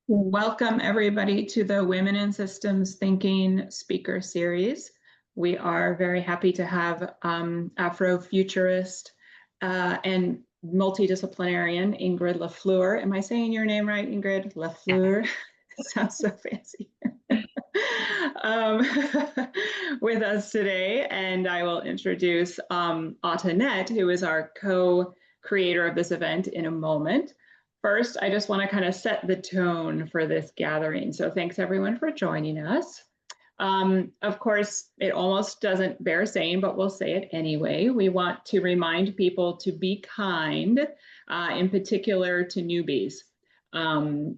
Welcome, everybody, to the Women in Systems Thinking speaker series. We are very happy to have Afrofuturist and multidisciplinarian Ingrid LaFleur. Am I saying your name right, Ingrid? LaFleur? Sounds so fancy. With us today, and I will introduce Autonette, who is our co-creator of this event, in a moment. First, I just want to kind of set the tone for this gathering. So thanks everyone for joining us. Of course, it almost doesn't bear saying, but we'll say it anyway. We want to remind people to be kind, in particular to newbies. I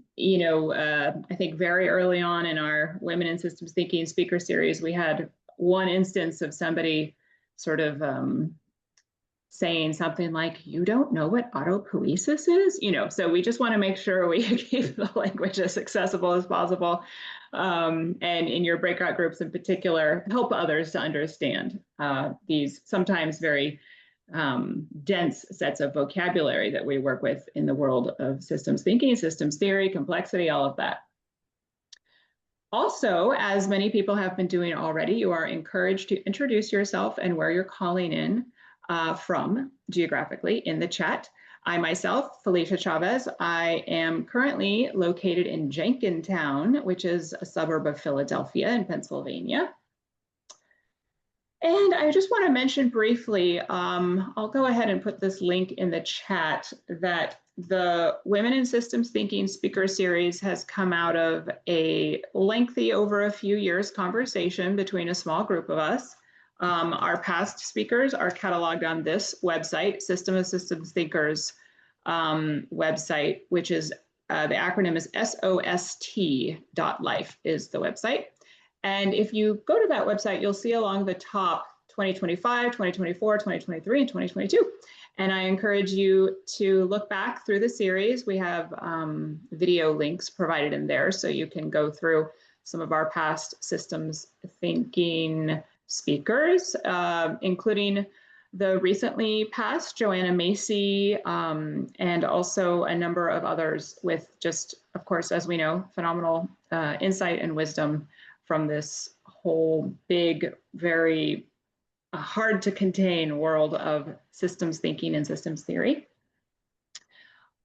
think very early on in our Women in Systems Thinking speaker series, we had one instance of somebody sort of saying something like, you don't know what autopoiesis is? So we just want to make sure we keep the language as accessible as possible. And in your breakout groups in particular, help others to understand these sometimes very dense sets of vocabulary that we work with in the world of systems thinking, systems theory, complexity, all of that. Also, as many people have been doing already, you are encouraged to introduce yourself and where you're calling in from geographically in the chat. I myself, Felicia Chavez, I am currently located in Jenkintown, which is a suburb of Philadelphia in Pennsylvania. And I just want to mention briefly, I'll go ahead and put this link in the chat, that the Women in Systems Thinking speaker series has come out of a lengthy, over a few years, conversation between a small group of us. Our past speakers are cataloged on this website, System of Systems Thinkers website, which is, the acronym is SOST.life is the website. And if you go to that website, you'll see along the top 2025, 2024, 2023, and 2022. And I encourage you to look back through the series. We have video links provided in there, so you can go through some of our past systems thinking speakers, including the recently passed Joanna Macy, and also a number of others with just, of course, as we know, phenomenal insight and wisdom from this whole big, very hard to contain world of systems thinking and systems theory.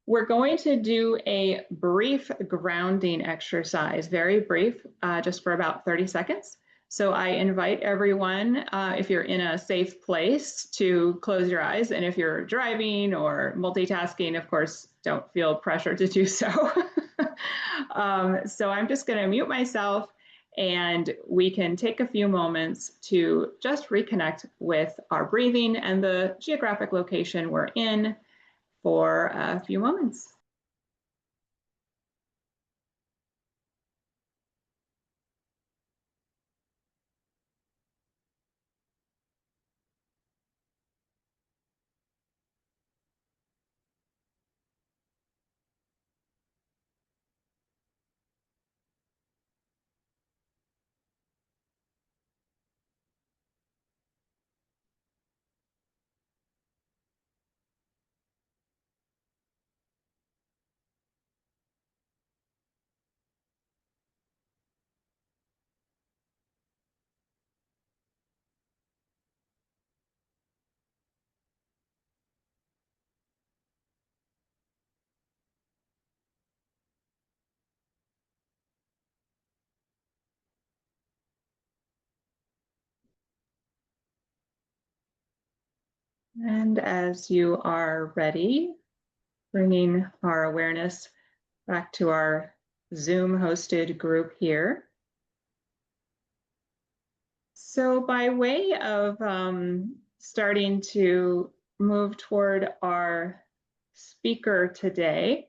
We're going to do a brief grounding exercise, very brief, just for about 30 seconds. So I invite everyone, if you're in a safe place, to close your eyes. And if you're driving or multitasking, of course, don't feel pressure to do so. So I'm just going to mute myself, and we can take a few moments to just reconnect with our breathing and the geographic location we're in for a few moments. And as you are ready, bringing our awareness back to our Zoom hosted group here. So by way of starting to move toward our speaker today,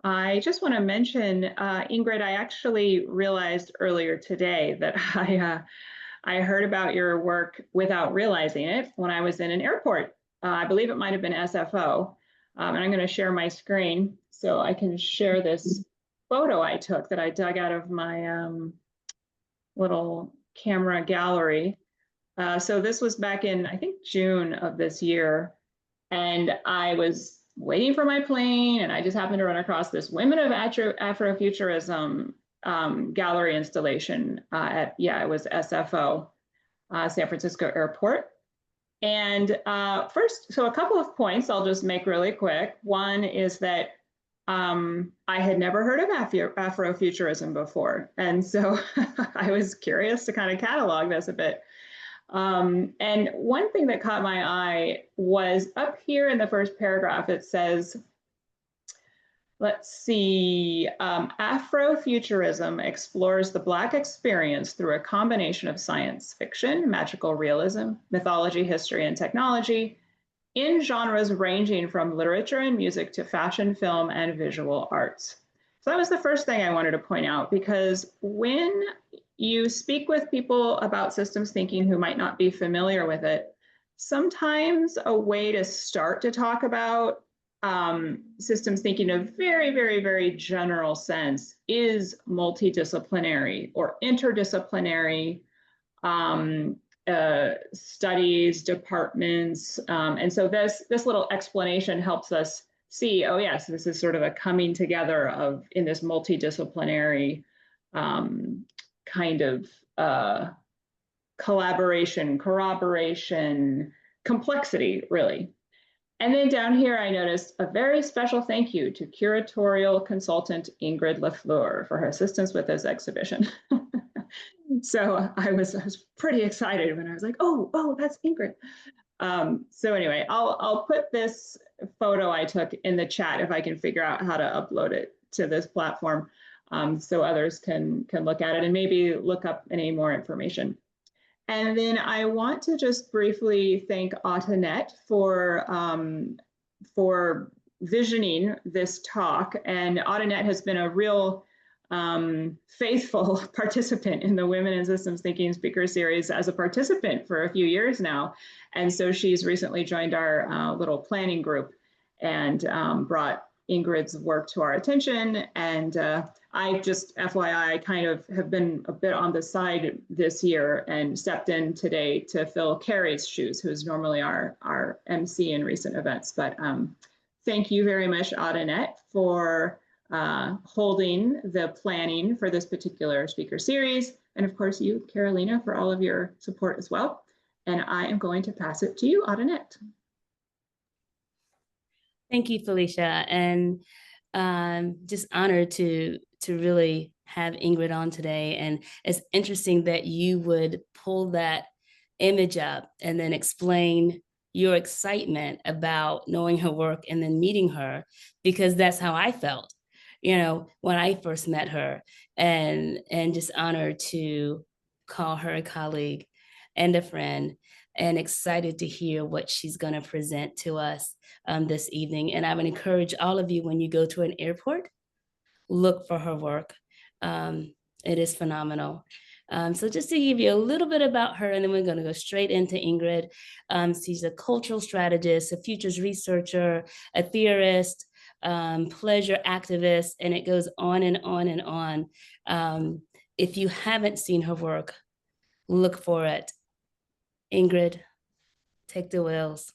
I just want to mention, Ingrid, I actually realized earlier today that I heard about your work without realizing it when I was in an airport. I believe it might have been SFO. And I'm going to share my screen so I can share this photo I took that I dug out of my little camera gallery. So this was back in, I think, June of this year. And I was waiting for my plane, and I just happened to run across this Women of Afrofuturism gallery installation at, yeah, it was SFO, San Francisco Airport. And first, so a couple of points I'll just make really quick. One is that I had never heard of Afrofuturism before. And so I was curious to kind of catalog this a bit. And one thing that caught my eye was up here in the first paragraph, it says, let's see, Afrofuturism explores the Black experience through a combination of science fiction, magical realism, mythology, history, and technology in genres ranging from literature and music to fashion, film, and visual arts. So that was the first thing I wanted to point out, because when you speak with people about systems thinking who might not be familiar with it, sometimes a way to start to talk about systems thinking in a very, very, very general sense is multidisciplinary or interdisciplinary studies, departments. And so this little explanation helps us see, oh yes, this is sort of a coming together of in this multidisciplinary kind of collaboration, corroboration, complexity, really. And then down here, I noticed a very special thank you to curatorial consultant Ingrid LaFleur for her assistance with this exhibition. So I was pretty excited when I was like, oh, that's Ingrid. So anyway, I'll put this photo I took in the chat if I can figure out how to upload it to this platform, so others can look at it and maybe look up any more information. And then I want to just briefly thank Autonette for visioning this talk. And Autonette has been a real faithful participant in the Women in Systems Thinking Speaker Series as a participant for a few years now. And so she's recently joined our little planning group and brought Ingrid's work to our attention. And I just, FYI, kind of have been a bit on the side this year and stepped in today to fill Carrie's shoes, who's normally our MC in recent events. But thank you very much, Autonette, for holding the planning for this particular speaker series. And of course, you, Carolina, for all of your support as well. And I am going to pass it to you, Autonette. Thank you, Felicia, and just honored to really have Ingrid on today. And it's interesting that you would pull that image up and then explain your excitement about knowing her work and then meeting her, because that's how I felt, you know, when I first met her, and just honored to call her a colleague and a friend, and excited to hear what she's going to present to us this evening. And I would encourage all of you, when you go to an airport, look for her work. It is phenomenal. So just to give you a little bit about her, and then we're going to go straight into Ingrid. She's a cultural strategist, a futures researcher, a theorist, pleasure activist, and it goes on and on and on. If you haven't seen her work, look for it. Ingrid, take the wheels.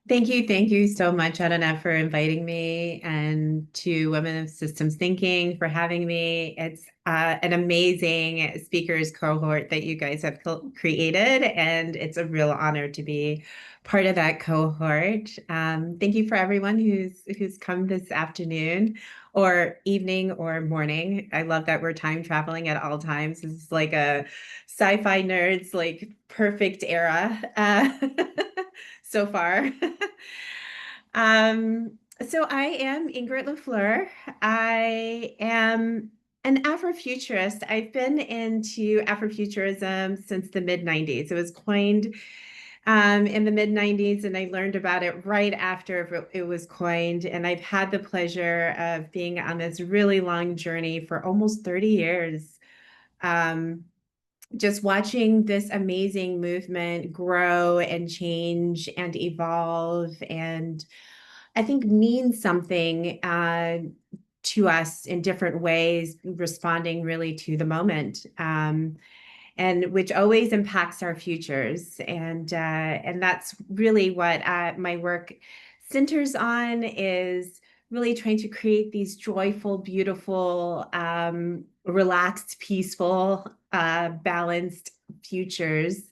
Thank you so much, Autonette, for inviting me, and to Women of Systems Thinking for having me. It's an amazing speakers cohort that you guys have created, and it's a real honor to be part of that cohort. Thank you for everyone who's come this afternoon or evening or morning. I love that we're time traveling at all times. This is like a sci-fi nerds, like perfect era. So far. So I am Ingrid LaFleur. I am an Afrofuturist. I've been into Afrofuturism since the mid-90s. It was coined in the mid-90s, and I learned about it right after it was coined. And I've had the pleasure of being on this really long journey for almost 30 years. Just watching this amazing movement grow and change and evolve, and I think means something to us in different ways, responding really to the moment. and which always impacts our futures. And that's really what my work centers on, is really trying to create these joyful, beautiful, relaxed, peaceful, balanced futures.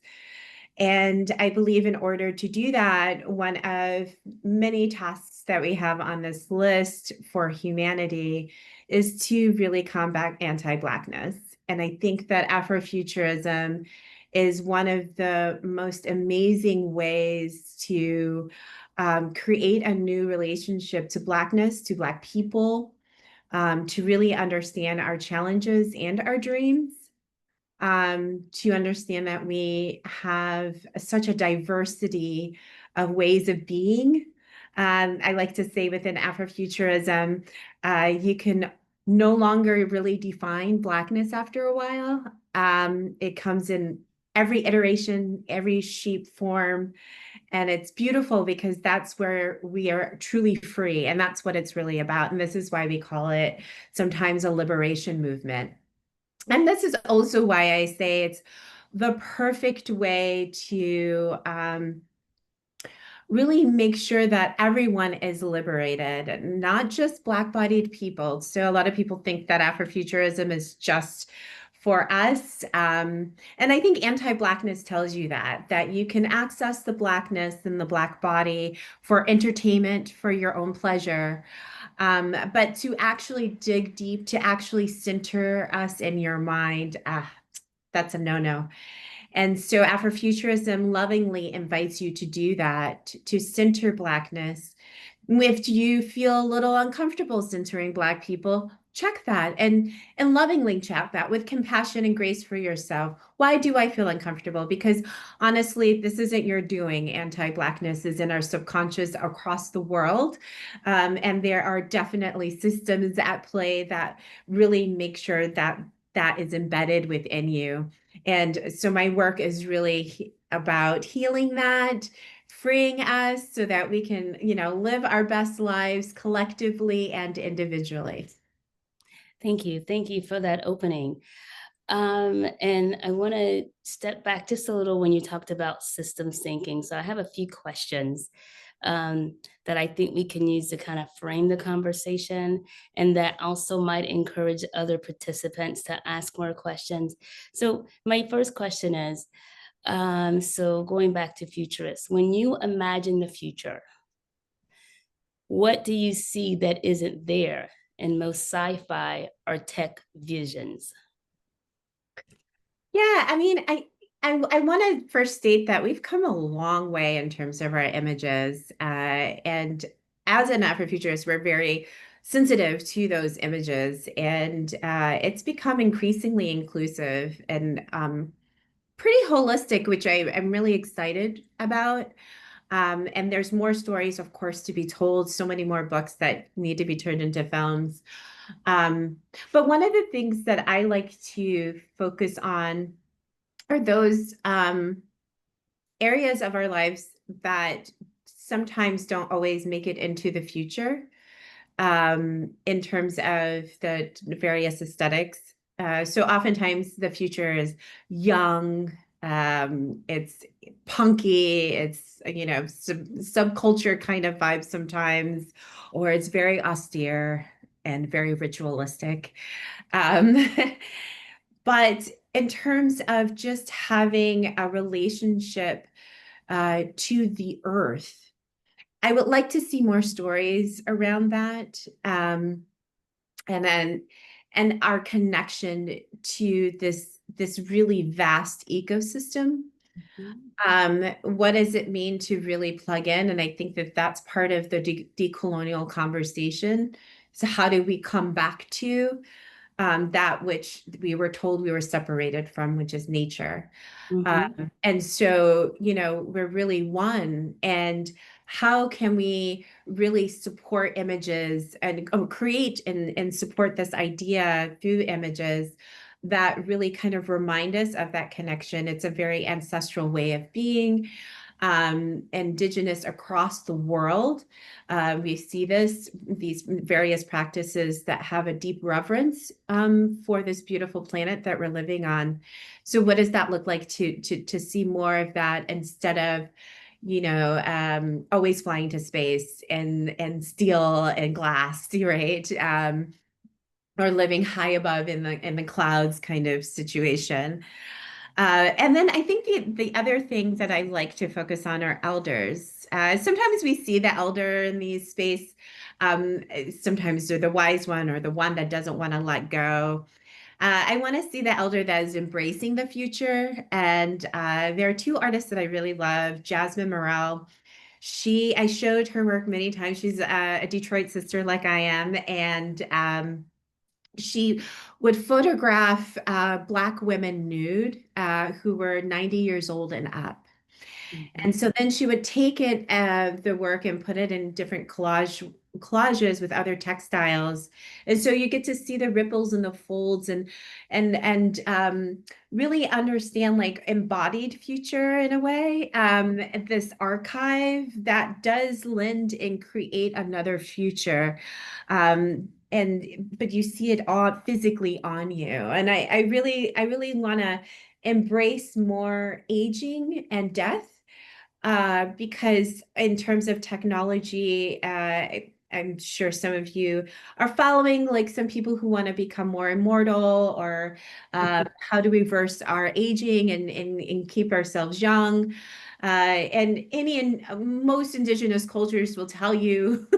And I believe in order to do that, one of many tasks that we have on this list for humanity is to really combat anti-Blackness. And I think that Afrofuturism is one of the most amazing ways to create a new relationship to Blackness, to Black people, to really understand our challenges and our dreams, to understand that we have such a diversity of ways of being. I like to say within Afrofuturism, you can no longer really define Blackness after a while. It comes in every iteration, every shape, form, and it's beautiful because that's where we are truly free, and that's what it's really about. And this is why we call it sometimes a liberation movement. And this is also why I say it's the perfect way to really make sure that everyone is liberated, not just Black-bodied people. So a lot of people think that Afrofuturism is just for us. And I think anti-Blackness tells you that you can access the Blackness and the Black body for entertainment, for your own pleasure. But to actually dig deep, to actually center us in your mind, that's a no-no. And so Afrofuturism lovingly invites you to do that, to center Blackness. If you feel a little uncomfortable centering Black people, check that and lovingly check that with compassion and grace for yourself. Why do I feel uncomfortable? Because honestly, this isn't your doing. Anti-Blackness is in our subconscious across the world. And there are definitely systems at play that really make sure that that is embedded within you. And so my work is really about healing that, freeing us so that we can, live our best lives collectively and individually. Thank you. Thank you for that opening. And I want to step back just a little when you talked about systems thinking. So I have a few questions that I think we can use to kind of frame the conversation, and that also might encourage other participants to ask more questions. So my first question is, so going back to futurists, when you imagine the future, what do you see that isn't there in most sci-fi or tech visions? Yeah, I mean, I want to first state that we've come a long way in terms of our images. And as an Afrofuturist, we're very sensitive to those images. And it's become increasingly inclusive and pretty holistic, which I'm really excited about. And there's more stories, of course, to be told, so many more books that need to be turned into films. But one of the things that I like to focus on are those areas of our lives that sometimes don't always make it into the future, in terms of the various aesthetics. So oftentimes the future is young, it's punky, it's, subculture kind of vibe sometimes, or it's very austere and very ritualistic. Um, but in terms of just having a relationship to the earth, I would like to see more stories around that. And our connection to this really vast ecosystem. What does it mean to really plug in? And I think that that's part of the decolonial conversation. So how do we come back to that which we were told we were separated from, which is nature? And so, we're really one. And how can we really support images and create and support this idea through images that really kind of remind us of that connection? It's a very ancestral way of being. indigenous across the world. We see these various practices that have a deep reverence for this beautiful planet that we're living on. So what does that look like to see more of that instead of, always flying to space and steel and glass, right? Or living high above in the clouds kind of situation. And then I think the other thing that I like to focus on are elders. Sometimes we see the elder in these space. Sometimes they're the wise one or the one that doesn't want to let go. I want to see the elder that is embracing the future. And there are two artists that I really love, Jasmine Morel. I showed her work many times. She's a Detroit sister like I am. And she would photograph Black women nude who were 90 years old and up. And so then she would take the work and put it in different collages with other textiles. And so you get to see the ripples and the folds and really understand like embodied future in a way. This archive that does lend and create another future. But you see it all physically on you. And I really want to embrace more aging and death because in terms of technology, I'm sure some of you are following like some people who want to become more immortal or how to reverse our aging and keep ourselves young. And most indigenous cultures will tell you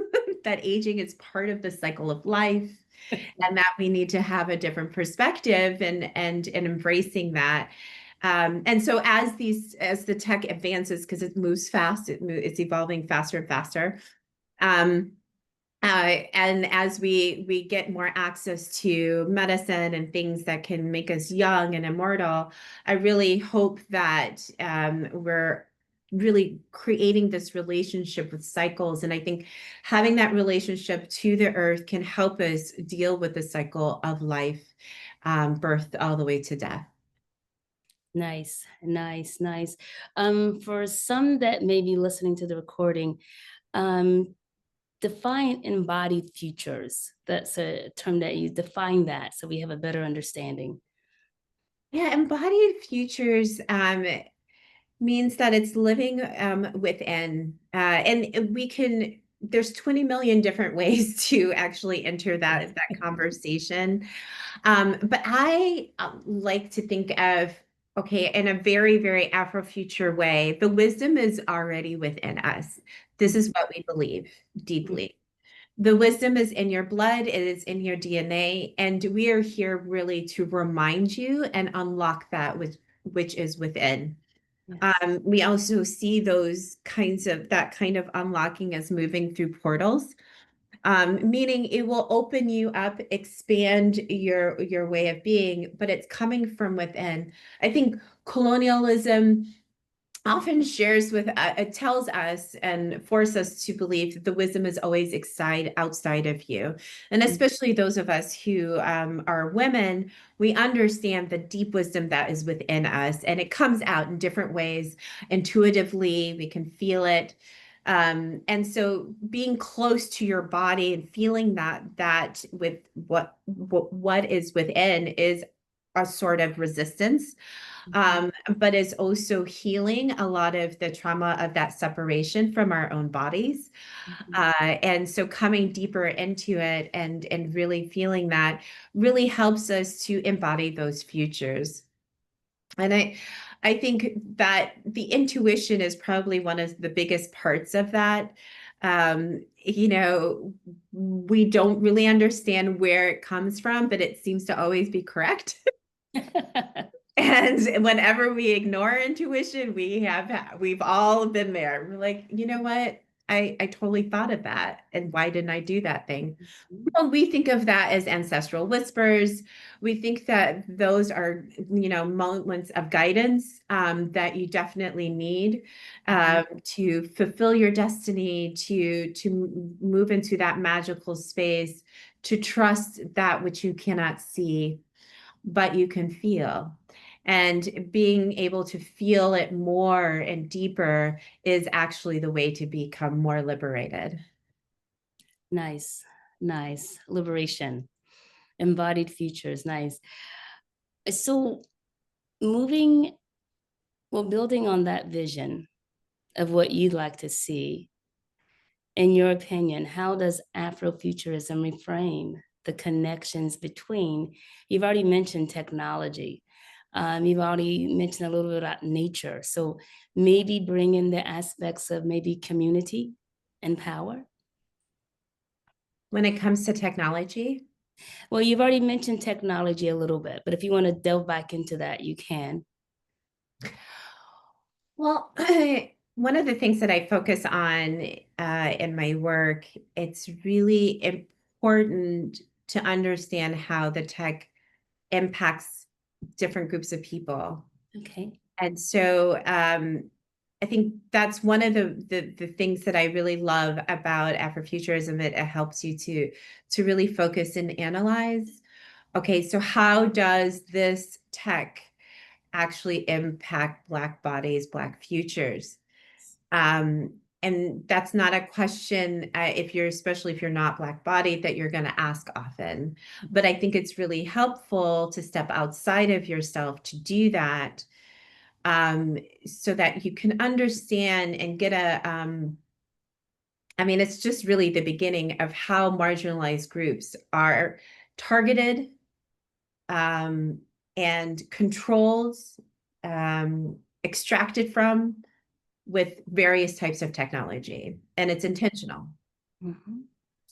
that aging is part of the cycle of life and that we need to have a different perspective and embracing that. And so as the tech advances, because it moves fast, it's evolving faster and faster. And as we get more access to medicine and things that can make us young and immortal, I really hope that we're really creating this relationship with cycles. And I think having that relationship to the earth can help us deal with the cycle of life, birth all the way to death. Nice. For some that may be listening to the recording, define embodied futures. That's a term that you define that so we have a better understanding. Yeah, embodied futures means that it's living within. And there's 20 million different ways to actually enter that conversation. But I like to think of, okay, in a very, very Afrofuture way, the wisdom is already within us. This is what we believe deeply. The wisdom is in your blood, it is in your DNA, and we are here really to remind you and unlock that which is within. Yes. We also see that kind of unlocking as moving through portals, meaning it will open you up, expand your way of being, but it's coming from within. I think colonialism often tells us and forces us to believe that the wisdom is always outside of you. And especially those of us who are women, we understand the deep wisdom that is within us, and it comes out in different ways. Intuitively, we can feel it. And so being close to your body and feeling that with what is within is a sort of resistance, but is also healing a lot of the trauma of that separation from our own bodies. And so coming deeper into it and really feeling that really helps us to embody those futures. And I think that the intuition is probably one of the biggest parts of that. We don't really understand where it comes from, but it seems to always be correct. And whenever we ignore intuition, we've all been there. We're like, you know what? I totally thought of that. And why didn't I do that thing? Well, we think of that as ancestral whispers. We think that those are, moments of guidance that you definitely need to fulfill your destiny, to move into that magical space, to trust that which you cannot see, but you can feel. And being able to feel it more and deeper is actually the way to become more liberated. Nice, nice. Liberation, embodied futures, nice. So building on that vision of what you'd like to see, in your opinion, how does Afrofuturism reframe the connections between, you've already mentioned technology, you've already mentioned a little bit about nature. So maybe bring in the aspects of maybe community and power. When it comes to technology? Well, you've already mentioned technology a little bit, but if you want to delve back into that, you can. Well, one of the things that I focus on in my work, it's really important to understand how the tech impacts different groups of people. Okay. And so I think that's one of the things that I really love about Afrofuturism. It helps you to really focus and analyze. Okay, so how does this tech actually impact Black bodies, Black futures? And that's not a question especially if you're not Black bodied, that you're going to ask often. But I think it's really helpful to step outside of yourself to do that, so that you can understand and get it's just really the beginning of how marginalized groups are targeted, and controlled, extracted from, with various types of technology. And it's intentional. Mm-hmm.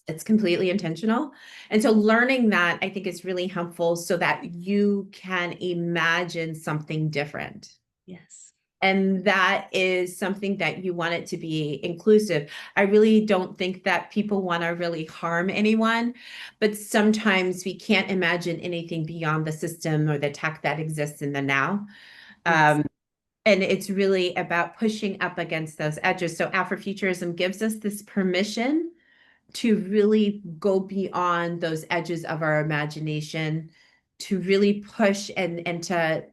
It's completely intentional. And so learning that, I think, is really helpful so that you can imagine something different. Yes. And that is something that you want it to be inclusive. I really don't think that people want to really harm anyone, but sometimes we can't imagine anything beyond the system or the tech that exists in the now. Yes. And it's really about pushing up against those edges. So Afrofuturism gives us this permission to really go beyond those edges of our imagination, to really push and to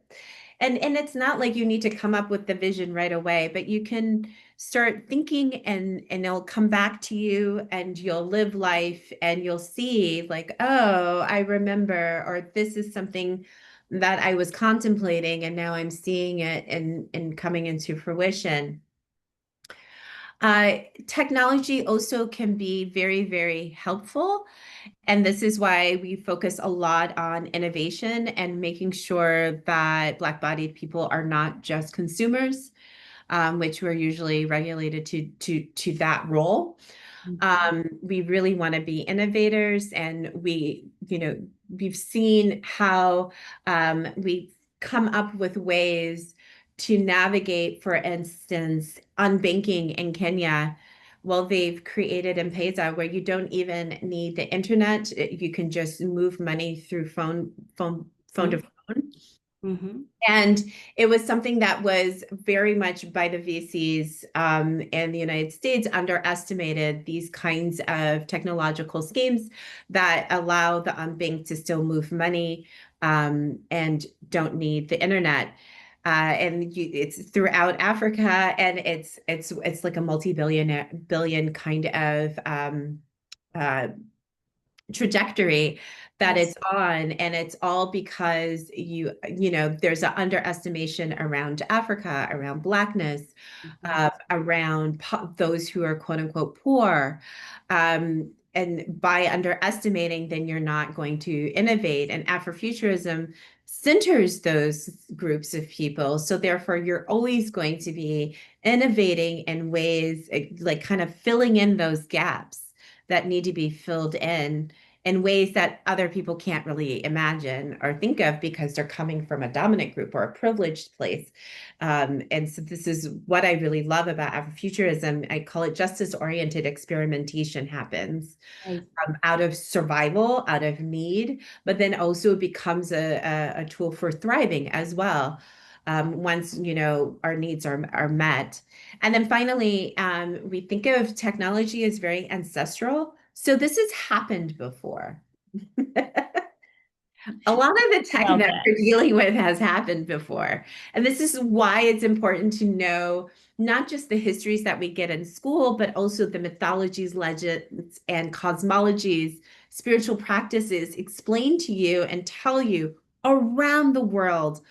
and it's not like you need to come up with the vision right away, but you can start thinking, and it'll come back to you, and you'll live life, and you'll see like, oh, I remember, or this is something that I was contemplating, and now I'm seeing it and coming into fruition. Technology also can be very, very helpful. And this is why we focus a lot on innovation and making sure that Black-bodied people are not just consumers, which we're usually regulated to that role. We really want to be innovators, and we've seen how we've come up with ways to navigate, for instance, unbanking in Kenya. Well, they've created M-Pesa where you don't even need the internet. You can just move money through phone to phone. Mm-hmm. And it was something that was very much by the VCs in the United States underestimated these kinds of technological schemes that allow the unbanked to still move money, and don't need the internet. It's throughout Africa, and it's like a billion kind of trajectory that Yes. it's on, and it's all because there's an underestimation around Africa, around Blackness, around those who are quote unquote poor, and by underestimating, then you're not going to innovate. And Afrofuturism centers those groups of people, so therefore you're always going to be innovating in ways like kind of filling in those gaps that need to be filled in ways that other people can't really imagine or think of because they're coming from a dominant group or a privileged place. And so this is what I really love about Afrofuturism. I call it justice-oriented experimentation happens out of survival, out of need, but then also becomes a tool for thriving as well. Once our needs are met. And then finally, we think of technology as very ancestral. So this has happened before. A lot of the tech About that that. we're dealing with has happened before. And this is why it's important to know not just the histories that we get in school, but also the mythologies, legends, and cosmologies, spiritual practices explained to you and tell you around the world.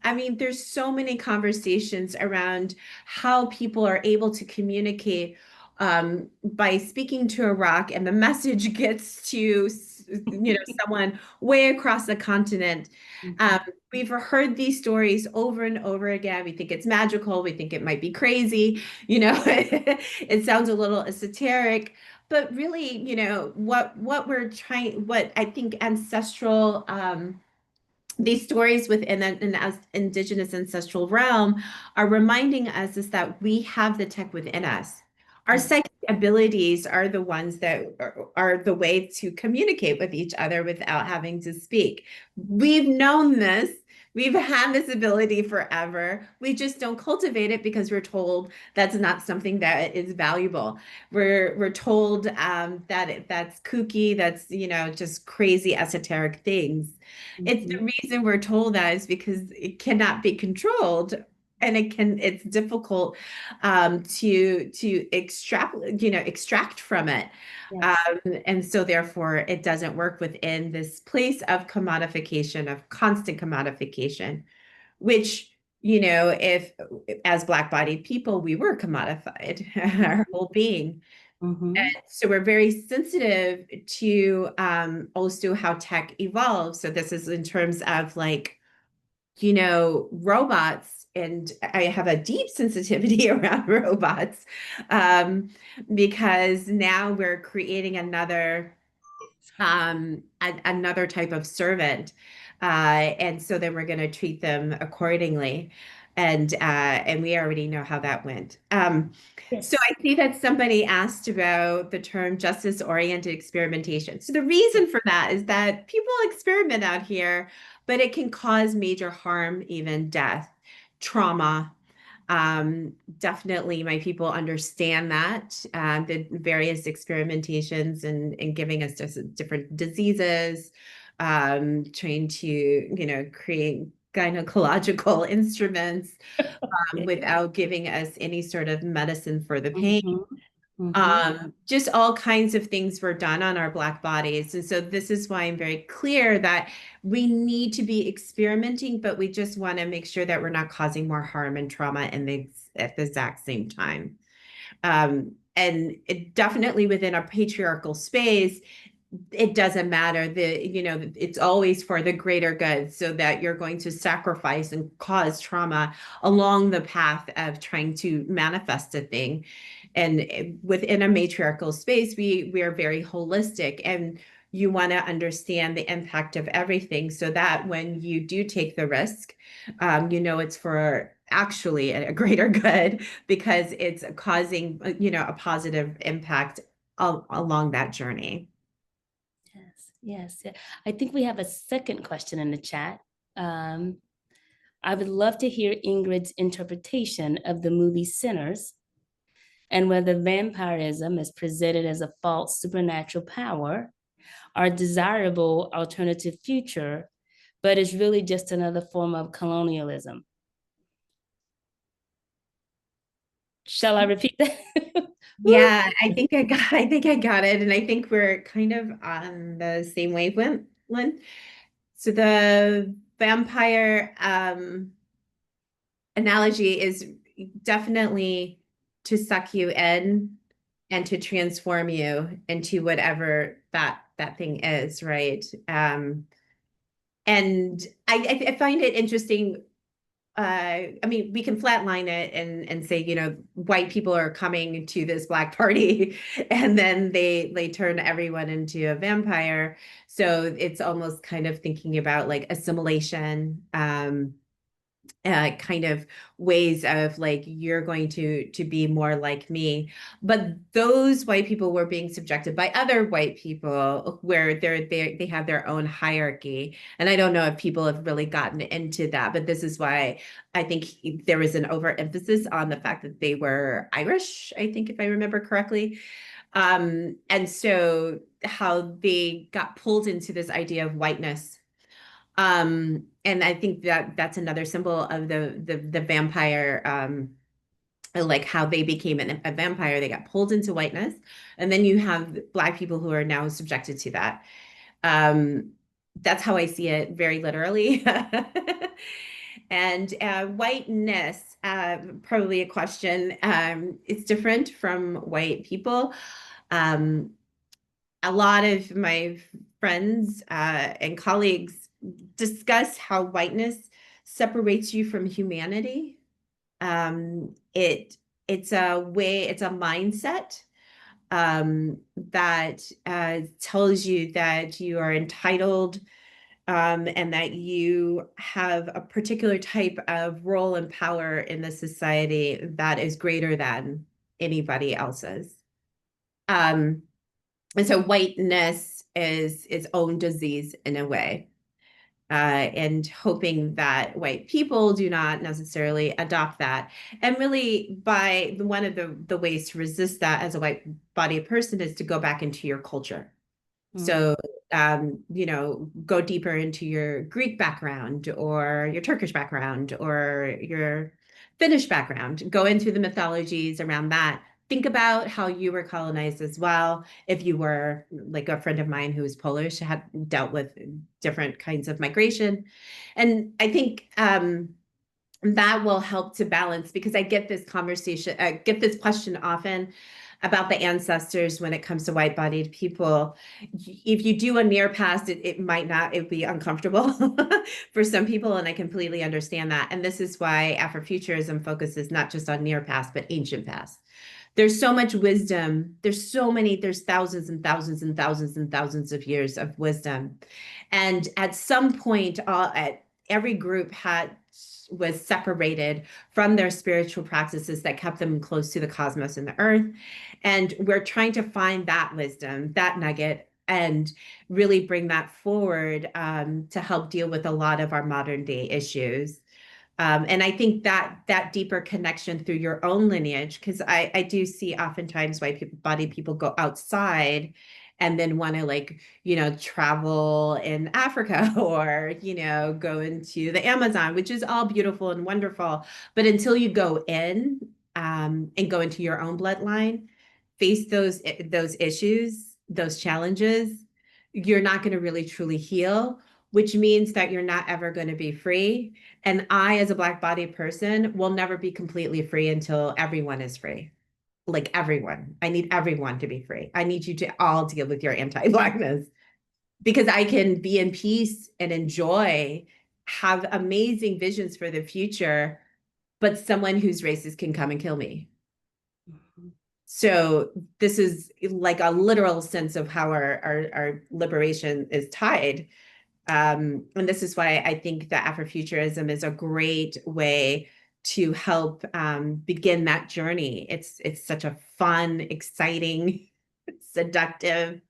I mean, there's so many conversations around how people are able to communicate by speaking to a rock, and the message gets to someone way across the continent. Mhm. We've heard these stories over and over again. We think it's magical. We think it might be crazy. It sounds a little esoteric, but really, what I think ancestral these stories within an indigenous ancestral realm are reminding us is that we have the tech within us. Our Yes. psychic abilities are the ones that are the way to communicate with each other without having to speak. We've known this. We've had this ability forever. We just don't cultivate it because we're told that's not something that is valuable. We're told that's kooky, that's just crazy esoteric things. It's the Mhm. reason we're told that is because it cannot be controlled, and it's difficult to extract from it. Yes. And so therefore it doesn't work within this place of commodification, of constant commodification, which, if as Black bodied people, we were commodified, our whole being. Mhm. So we're very sensitive to also how tech evolves. So this is in terms of like, robots, and I have a deep sensitivity around robots because now we're creating another type of servant, and so then we're going to treat them accordingly, and we already know how that went. So Yes. I see that somebody asked about the term justice-oriented experimentation. So the reason for that is that people experiment out here, but it can cause major harm, even death, trauma. Definitely, my people understand that the various experimentations and giving us just different diseases, trying to create gynecological instruments without giving us any sort of medicine for the pain. Mhm. Mhm. Just all kinds of things were done on our Black bodies. And so this is why I'm very clear that we need to be experimenting, but we just want to make sure that we're not causing more harm and trauma at the exact same time. And it definitely within a patriarchal space, it doesn't matter. It's always for the greater good, so that you're going to sacrifice and cause trauma along the path of trying to manifest a thing. And within a matriarchal space, we are very holistic, and you want to understand the impact of everything, so that when you do take the risk, it's for actually a greater good, because it's causing a positive impact along that journey. Yes. Yes. Yeah. I think we have a second question in the chat. Um, I would love to hear Ingrid's interpretation of the movie Sinners and whether vampirism is presented as a false supernatural power or desirable alternative future, but is really just another form of colonialism. Shall I repeat that? Yeah, I think I got it. And I think we're kind of on the same wavelength. So the vampire analogy is definitely to suck you in and to transform you into whatever that thing is, right? And I find it interesting. I mean, we can flatline it and say, white people are coming to this Black party, and then they turn everyone into a vampire. So it's almost kind of thinking about like assimilation, kind of ways of like, you're going to be more like me. But those white people were being subjected by other white people, where they have their own hierarchy. And I don't know if people have really gotten into that, but this is why I think there was an overemphasis on the fact that they were Irish, I think, if I remember correctly. And so how they got pulled into this idea of whiteness, And I think that that's another symbol of the vampire, like how they became a vampire. They got pulled into whiteness, and then you have Black people who are now subjected to that. That's how I see it, very literally. And whiteness, probably a question. It's different from white people. Um, a lot of my friends and colleagues discuss how whiteness separates you from humanity. It's a way, it's a mindset that tells you that you are entitled, and that you have a particular type of role and power in the society that is greater than anybody else's. And so whiteness is its own disease in a way. And hoping that white people do not necessarily adopt that. And really, by one of the ways to resist that as a white body person is to go back into your culture. So, go deeper into your Greek background or your Turkish background or your Finnish background. Go into the mythologies around that. Think about how you were colonized as well. If you were like a friend of mine who was Polish, had dealt with different kinds of migration. And I think that will help to balance, because I get this conversation, I get this question often about the ancestors when it comes to white-bodied people. If you do a near past, it might not, it would be uncomfortable for some people, and I completely understand that. And this is why Afrofuturism focuses not just on near past, but ancient past. There's so much wisdom. There's thousands and thousands and thousands and thousands of years of wisdom. And at some point, every group was separated from their spiritual practices that kept them close to the cosmos and the earth. And we're trying to find that wisdom, that nugget, and really bring that forward to help deal with a lot of our modern day issues. And I think that deeper connection through your own lineage, because I do see oftentimes white people go outside and then want to travel in Africa or, go into the Amazon, which is all beautiful and wonderful. But until you go in and go into your own bloodline, face those issues, those challenges, you're not going to really truly heal, which means that you're not ever going to be free. And I, as a Black body person, will never be completely free until everyone is free. Like everyone. I need everyone to be free. I need you to all deal with your anti-Blackness, because I can be in peace and enjoy, have amazing visions for the future, but someone who's racist can come and kill me. So this is like a literal sense of how our liberation is tied. And this is why I think that Afrofuturism is a great way to help begin that journey. It's such a fun, exciting, seductive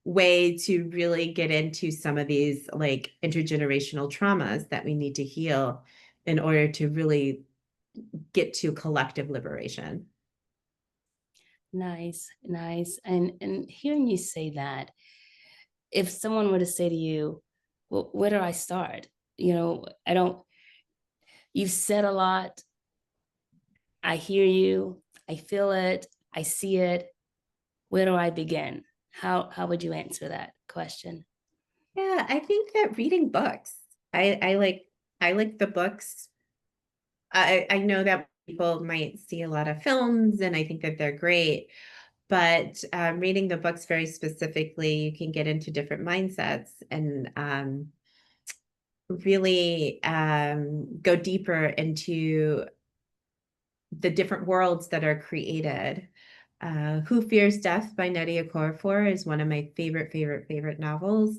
way to really get into some of these like intergenerational traumas that we need to heal in order to really get to collective liberation. Nice, nice. And hearing you say that, if someone were to say to you, well, where do I start? You've said a lot. I hear you. I feel it. I see it. Where do I begin? How would you answer that question? Yeah, I think that reading books. I like the books. I know that people might see a lot of films, and I think that they're great. But reading the books very specifically, you can get into different mindsets and really go deeper into the different worlds that are created. Who Fears Death by Nnedi Okorafor is one of my favorite novels.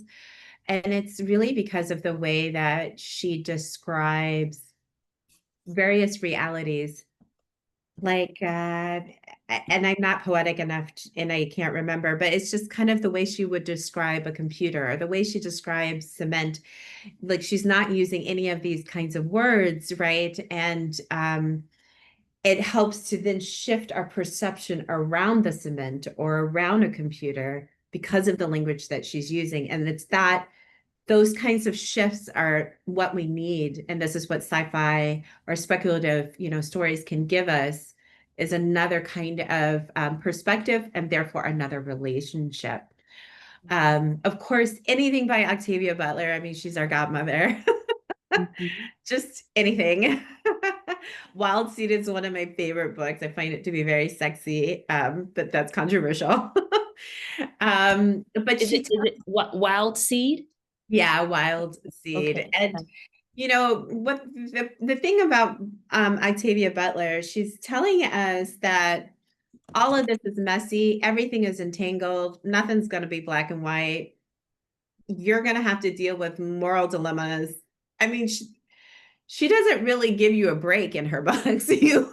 And it's really because of the way that she describes various realities. And I'm not poetic enough and I can't remember, but it's just kind of the way she would describe a computer, or the way she describes cement. Like, she's not using any of these kinds of words, right? And it helps to then shift our perception around the cement or around a computer because of the language that she's using. And it's that those kinds of shifts are what we need. And this is what sci-fi or speculative, stories can give us, is another kind of perspective, and therefore another relationship. Of course, anything by Octavia Butler. I mean, she's our godmother. Just anything. Wild Seed is one of my favorite books. I find it to be very sexy, but that's controversial. But Is it Wild Seed? Yeah, Wild Seed. Okay. And what the thing about Octavia Butler, she's telling us that all of this is messy, everything is entangled, nothing's going to be black and white. You're going to have to deal with moral dilemmas. I mean, she doesn't really give you a break in her books. You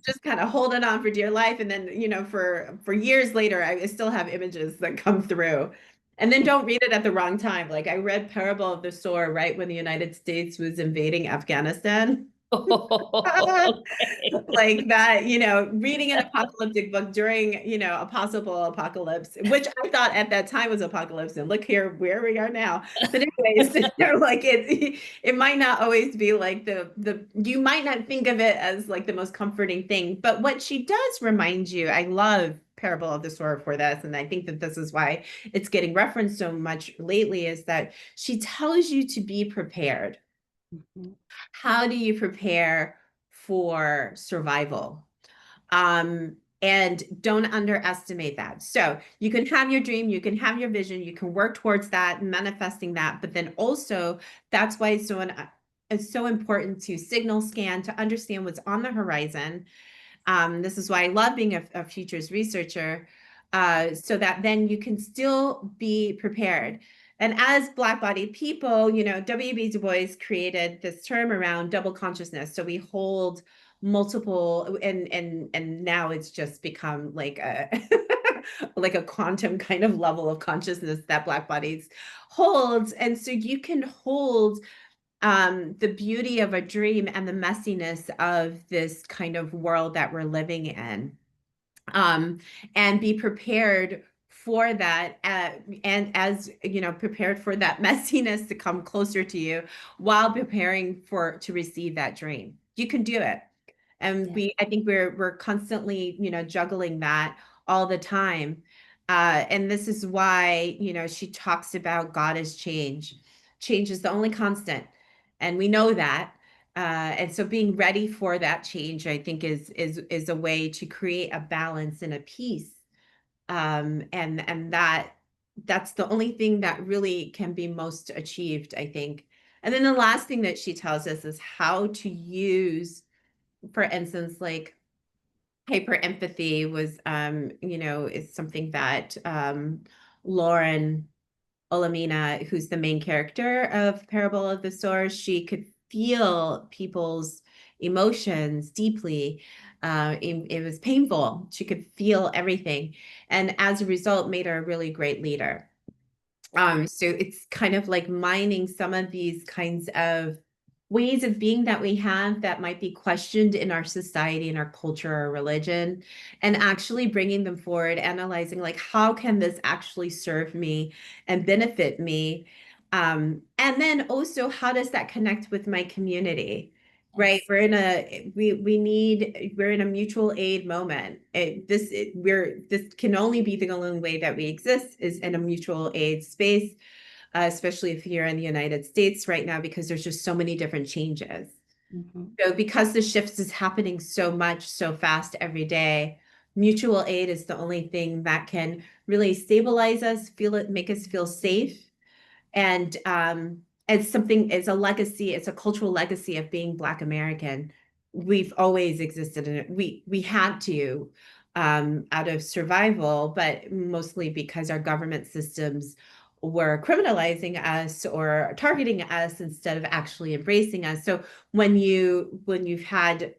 just kind of hold it on for dear life. And then, for years later, I still have images that come through. And then don't read it at the wrong time. Like I read Parable of the Sower right when the United States was invading Afghanistan. Okay. Like that, reading an apocalyptic book during, a possible apocalypse, which I thought at that time was apocalypse. And look here where we are now. But anyways, like it might not always be like you might not think of it as like the most comforting thing. But what she does remind you, I love Parable of the Sower for this, and I think that this is why it's getting referenced so much lately, is that she tells you to be prepared. How do you prepare for survival? And don't underestimate that. So you can have your dream, you can have your vision, you can work towards that, manifesting that, but then also that's why it's so important to signal scan, to understand what's on the horizon. This is why I love being a futures researcher, so that then you can still be prepared. And as Black-bodied people, W.B. Du Bois created this term around double consciousness. So we hold multiple, and now it's just become like a like a quantum kind of level of consciousness that Black bodies holds. And so you can hold the beauty of a dream and the messiness of this kind of world that we're living in, and be prepared for that, and as prepared for that messiness to come closer to you while preparing to receive that dream. You can do it. And I think we're constantly juggling that all the time, and this is why she talks about God as change. Change is the only constant, and we know that. And so being ready for that change, I think, is a way to create a balance and a peace. And that's the only thing that really can be most achieved, I think. And then the last thing that she tells us is how to use, for instance, like hyper empathy was, is something that Lauren Olamina, who's the main character of Parable of the Sower, she could feel people's emotions deeply. It was painful. She could feel everything. And as a result, made her a really great leader. So it's kind of like mining some of these kinds of ways of being that we have that might be questioned in our society, in our culture or religion, and actually bringing them forward, analyzing like, how can this actually serve me and benefit me? And then also, how does that connect with my community? Right, we're in a mutual aid moment. This can only be the only way that we exist is in a mutual aid space, especially if you're in the United States right now, because there's just so many different changes. So because the shifts is happening so much, so fast every day, mutual aid is the only thing that can really stabilize us, make us feel safe. And it's a legacy, it's a cultural legacy of being Black American. We've always existed in it. We had to, out of survival, but mostly because our government systems were criminalizing us or targeting us instead of actually embracing us. So when you've had,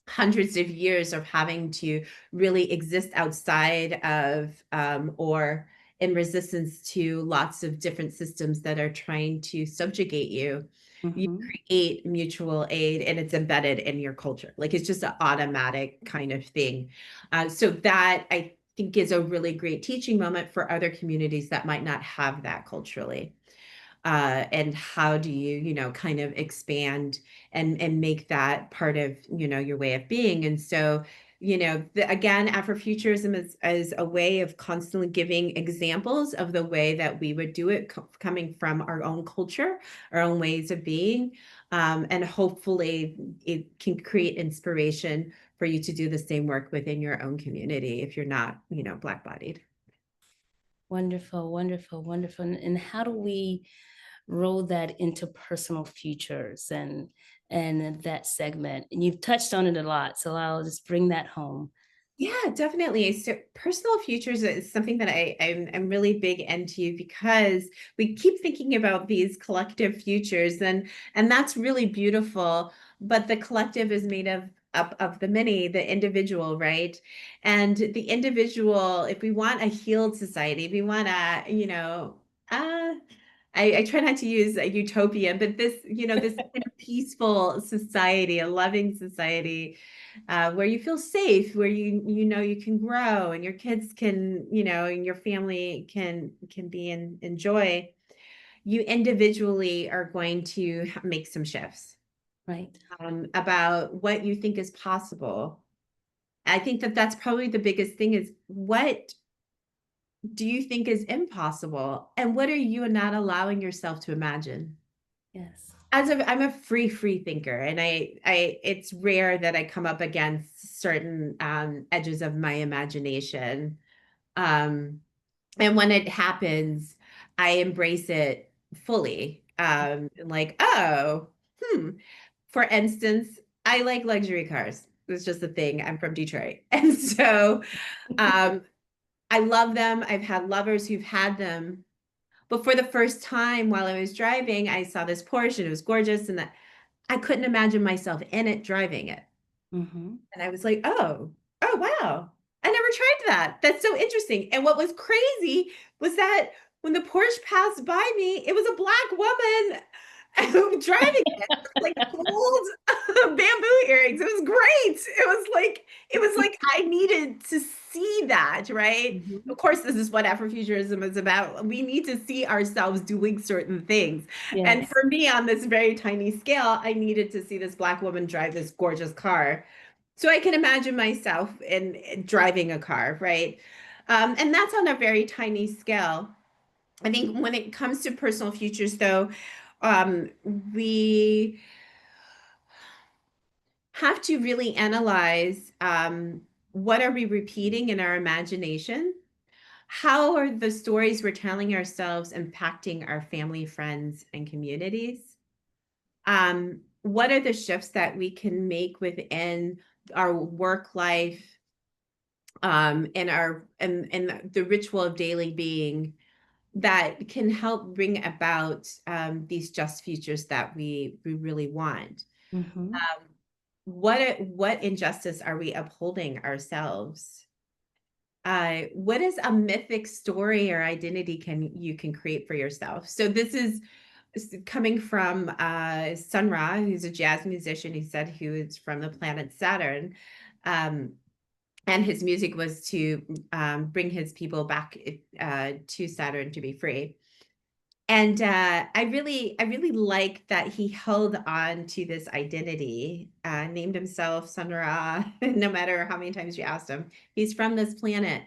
hundreds of years of having to really exist outside of, or in resistance to lots of different systems that are trying to subjugate you, you create mutual aid, and it's embedded in your culture. Like it's just an automatic kind of thing. So that think is a really great teaching moment for other communities that might not have that culturally. And how do you, kind of expand and make that part of, your way of being. And so, again, Afrofuturism is a way of constantly giving examples of the way that we would do it coming from our own culture, our own ways of being. And hopefully it can create inspiration for you to do the same work within your own community if you're not, Black-bodied. Wonderful, wonderful, wonderful. And how do we roll that into personal futures and that segment? And you've touched on it a lot, so I'll just bring that home. Yeah, definitely. So personal futures is something that I'm really big into, because we keep thinking about these collective futures, and that's really beautiful. But the collective is made up of the many, the individual, right? And the individual, if we want a healed society, if we want a, I try not to use a utopia, but this, this kind of peaceful society, a loving society, where you feel safe, where you can grow, and your kids can, and your family can be and enjoy. You individually are going to make some shifts, Right. about what you think is possible. I think that that's probably the biggest thing, is what do you think is impossible, and what are you not allowing yourself to imagine? Yes. I'm a free thinker, and it's rare that I come up against certain edges of my imagination. Um, and when it happens, I embrace it fully. Like, oh, for instance, I like luxury cars. It's just a thing. I'm from Detroit. And so I love them. I've had lovers who've had them. But for the first time while I was driving, I saw this Porsche, and it was gorgeous, and I couldn't imagine myself in it driving it. Mm-hmm. And I was like, oh, wow. I never tried that. That's so interesting. And what was crazy was that when the Porsche passed by me, it was a Black woman driving it, like gold bamboo earrings. It was great. It was like I needed to see that, right? Mm-hmm. Of course, this is what Afrofuturism is about. We need to see ourselves doing certain things. And Yes. for me, on this very tiny scale, I needed to see this Black woman drive this gorgeous car. So I can imagine myself in driving a car, right? And that's on a very tiny scale. I think when it comes to personal futures, though, we have to really analyze, what are we repeating in our imagination? How are the stories we're telling ourselves impacting our family, friends, and communities? What are the shifts that we can make within our work life, and the ritual of daily being, that can help bring about these just futures that we really want? Mm-hmm. What injustice are we upholding ourselves? What is a mythic story or identity you can create for yourself? So this is coming from Sun Ra, who's a jazz musician. He said he was from the planet Saturn. And his music was to bring his people back to Saturn to be free. And I really like that he held on to this identity, named himself Sun Ra, no matter how many times you asked him. He's from this planet.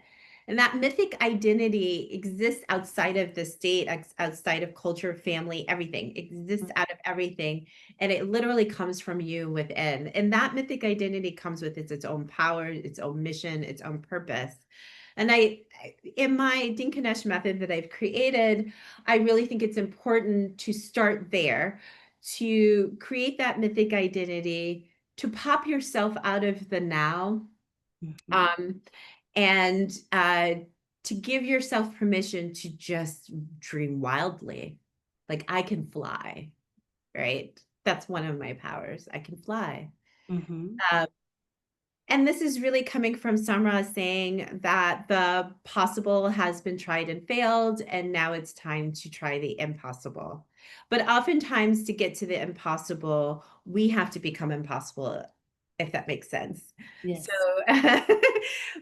And that mythic identity exists outside of the state, outside of culture, family, everything. It exists out of everything. And it literally comes from you within. And that mythic identity comes with its own power, its own mission, its own purpose. And in my Dinkanesh method that I've created, I really think it's important to start there, to create that mythic identity, to pop yourself out of the now, Mm-hmm. and to give yourself permission to just dream wildly. Like, I can fly, right? That's one of my powers. I can fly. Mm-hmm. And this is really coming from Samra saying that the possible has been tried and failed, and now it's time to try the impossible. But oftentimes, to get to the impossible, we have to become impossible if that makes sense. Yes. So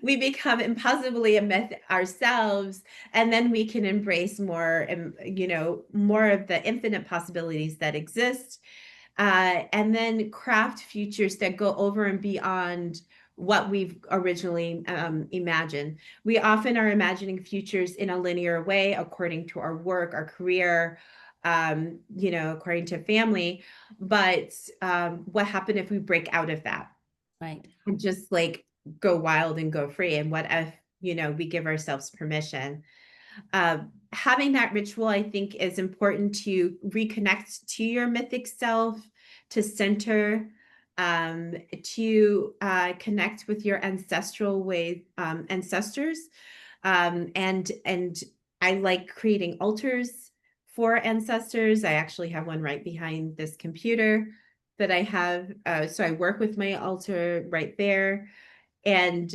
we become impossibly a myth ourselves, and then we can embrace more, more of the infinite possibilities that exist, and then craft futures that go over and beyond what we've originally imagined. We often are imagining futures in a linear way according to our work, our career, according to family. But what happened if we break out of that? Right. And just like go wild and go free? And what if, we give ourselves permission? Having that ritual, I think, is important to reconnect to your mythic self, to center, to connect with your ancestral ancestors. And I like creating altars for ancestors. I actually have one right behind this computer that I have. So I work with my altar right there. And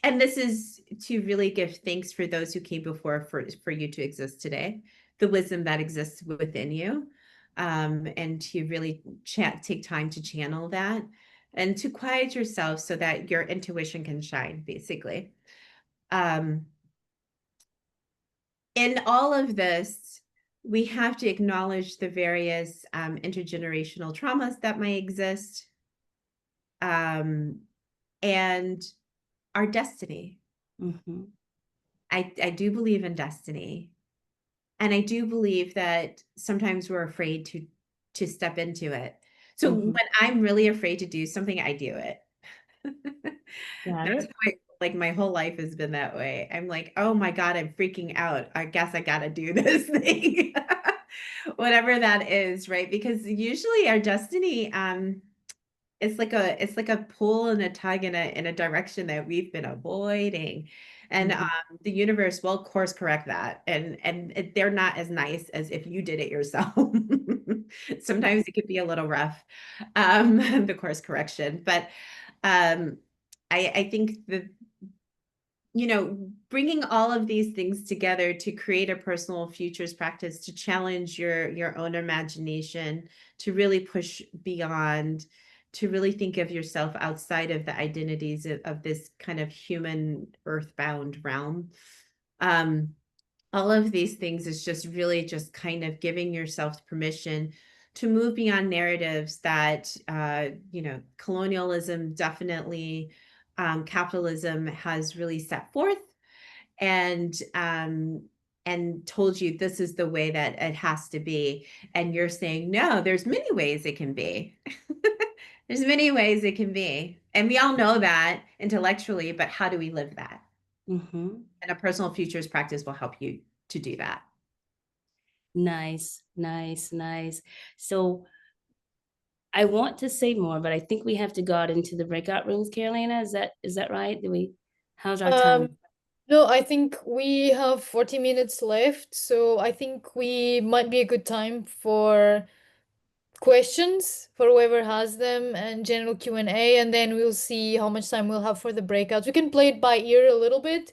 this is to really give thanks for those who came before, for you to exist today, the wisdom that exists within you, and to really take time to channel that and to quiet yourself so that your intuition can shine, basically. In all of this, we have to acknowledge the various intergenerational traumas that might exist, and our destiny. Mm-hmm. I do believe in destiny. And I do believe that sometimes we're afraid to step into it. So Mm-hmm. when I'm really afraid to do something, I do it. Got That's it. why, like, my whole life has been that way. I'm like, oh my God, I'm freaking out. I guess I gotta do this thing. Whatever that is, right? Because usually our destiny, it's like a pull and a tug in a direction that we've been avoiding. And the universe will course correct that. And they're not as nice as if you did it yourself. Sometimes it could be a little rough, the course correction. But I think that, bringing all of these things together to create a personal futures practice, to challenge your own imagination, to really push beyond, to really think of yourself outside of the identities of this kind of human earthbound realm. All of these things is just really just kind of giving yourself permission to move beyond narratives that, colonialism definitely, capitalism has really set forth, and told you this is the way that it has to be. And you're saying, no, there's many ways it can be. There's many ways it can be. And we all know that intellectually, but how do we live that? Mm-hmm. And a personal futures practice will help you to do that. Nice, nice, nice. So I want to say more, but I think we have to go out into the breakout rooms, Carolina. Is that right? How's our time? No, I think we have 40 minutes left, so I think we might be a good time for questions for whoever has them and general Q&A, and then we'll see how much time we'll have for the breakouts. We can play it by ear a little bit.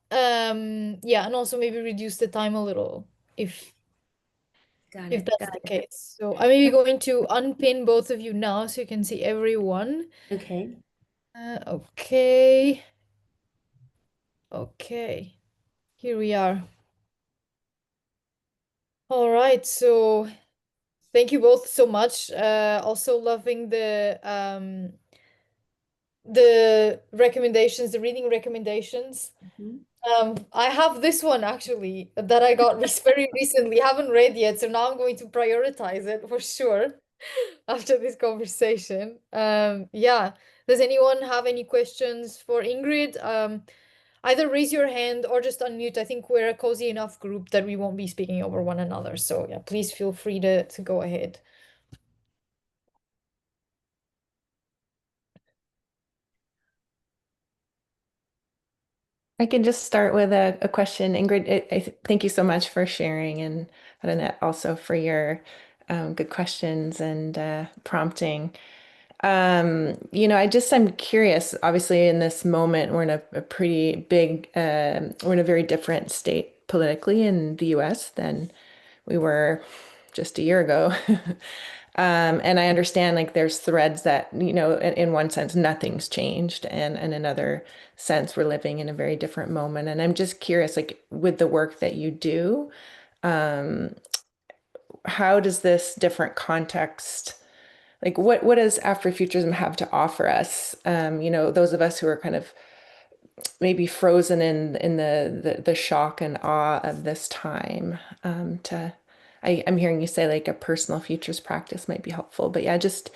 Yeah, and also maybe reduce the time a little if Got if it. that's Got the case. So I'm maybe it. going to unpin both of you now so you can see everyone. Okay. Okay. Okay. Here we are. All right, so thank you both so much. Also loving the recommendations, the reading recommendations. Mhm. I have this one actually that I got very recently, haven't read yet, so now I'm going to prioritize it for sure after this conversation. Yeah. Does anyone have any questions for Ingrid? Either raise your hand or just unmute. I think we're a cozy enough group that we won't be speaking over one another. So yeah, please feel free to go ahead. I can just start with a question. Ingrid, thank you so much for sharing, and Annette also for your good questions and prompting. I'm curious. Obviously, in this moment, we're in a pretty big, we're in a very different state politically in the US than we were just a year ago. And I understand like there's threads that, you know, in one sense, nothing's changed. And in another sense, we're living in a very different moment. And I'm just curious, like with the work that you do, um, how does this different context, like what does Afrofuturism have to offer us? You know, those of us who are kind of maybe frozen in the shock and awe of this time, I'm hearing you say like a personal futures practice might be helpful, but yeah, just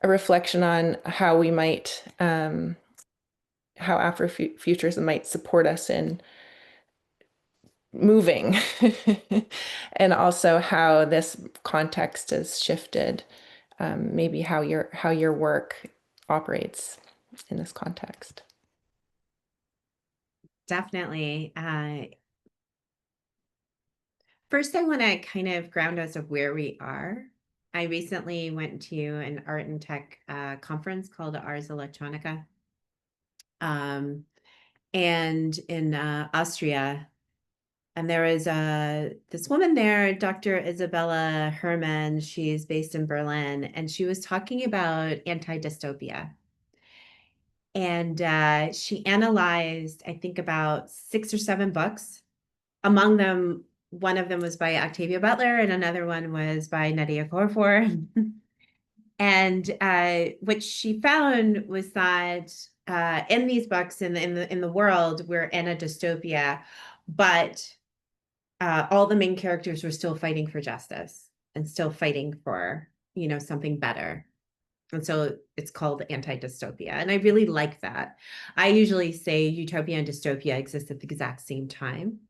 a reflection on how we might, how Afrofuturism might support us in moving, and also how this context has shifted, maybe how your work operates in this context. Definitely. First, I want to kind of ground us of where we are. I recently went to an art and tech conference called Ars Electronica, and in Austria. And there was this woman there, Dr. Isabella Herman. She's based in Berlin, and she was talking about anti-dystopia. And she analyzed, I think, about 6 or 7 books. Among them, one of them was by Octavia Butler, and another one was by Nadia Corfor. And what she found was that in these books, in the world, we're in a dystopia, but all the main characters were still fighting for justice and still fighting for, you know, something better. And so it's called anti-dystopia. And I really like that. I usually say utopia and dystopia exist at the exact same time.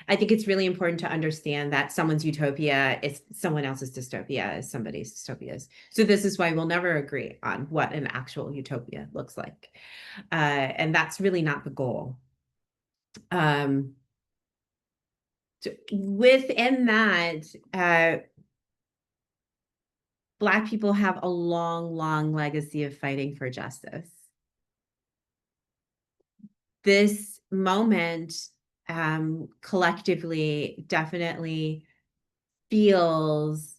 I think it's really important to understand that someone's utopia is someone else's dystopia, is somebody's dystopias. So this is why we'll never agree on what an actual utopia looks like. And that's really not the goal. So within that, Black people have a long, long legacy of fighting for justice. This moment collectively definitely feels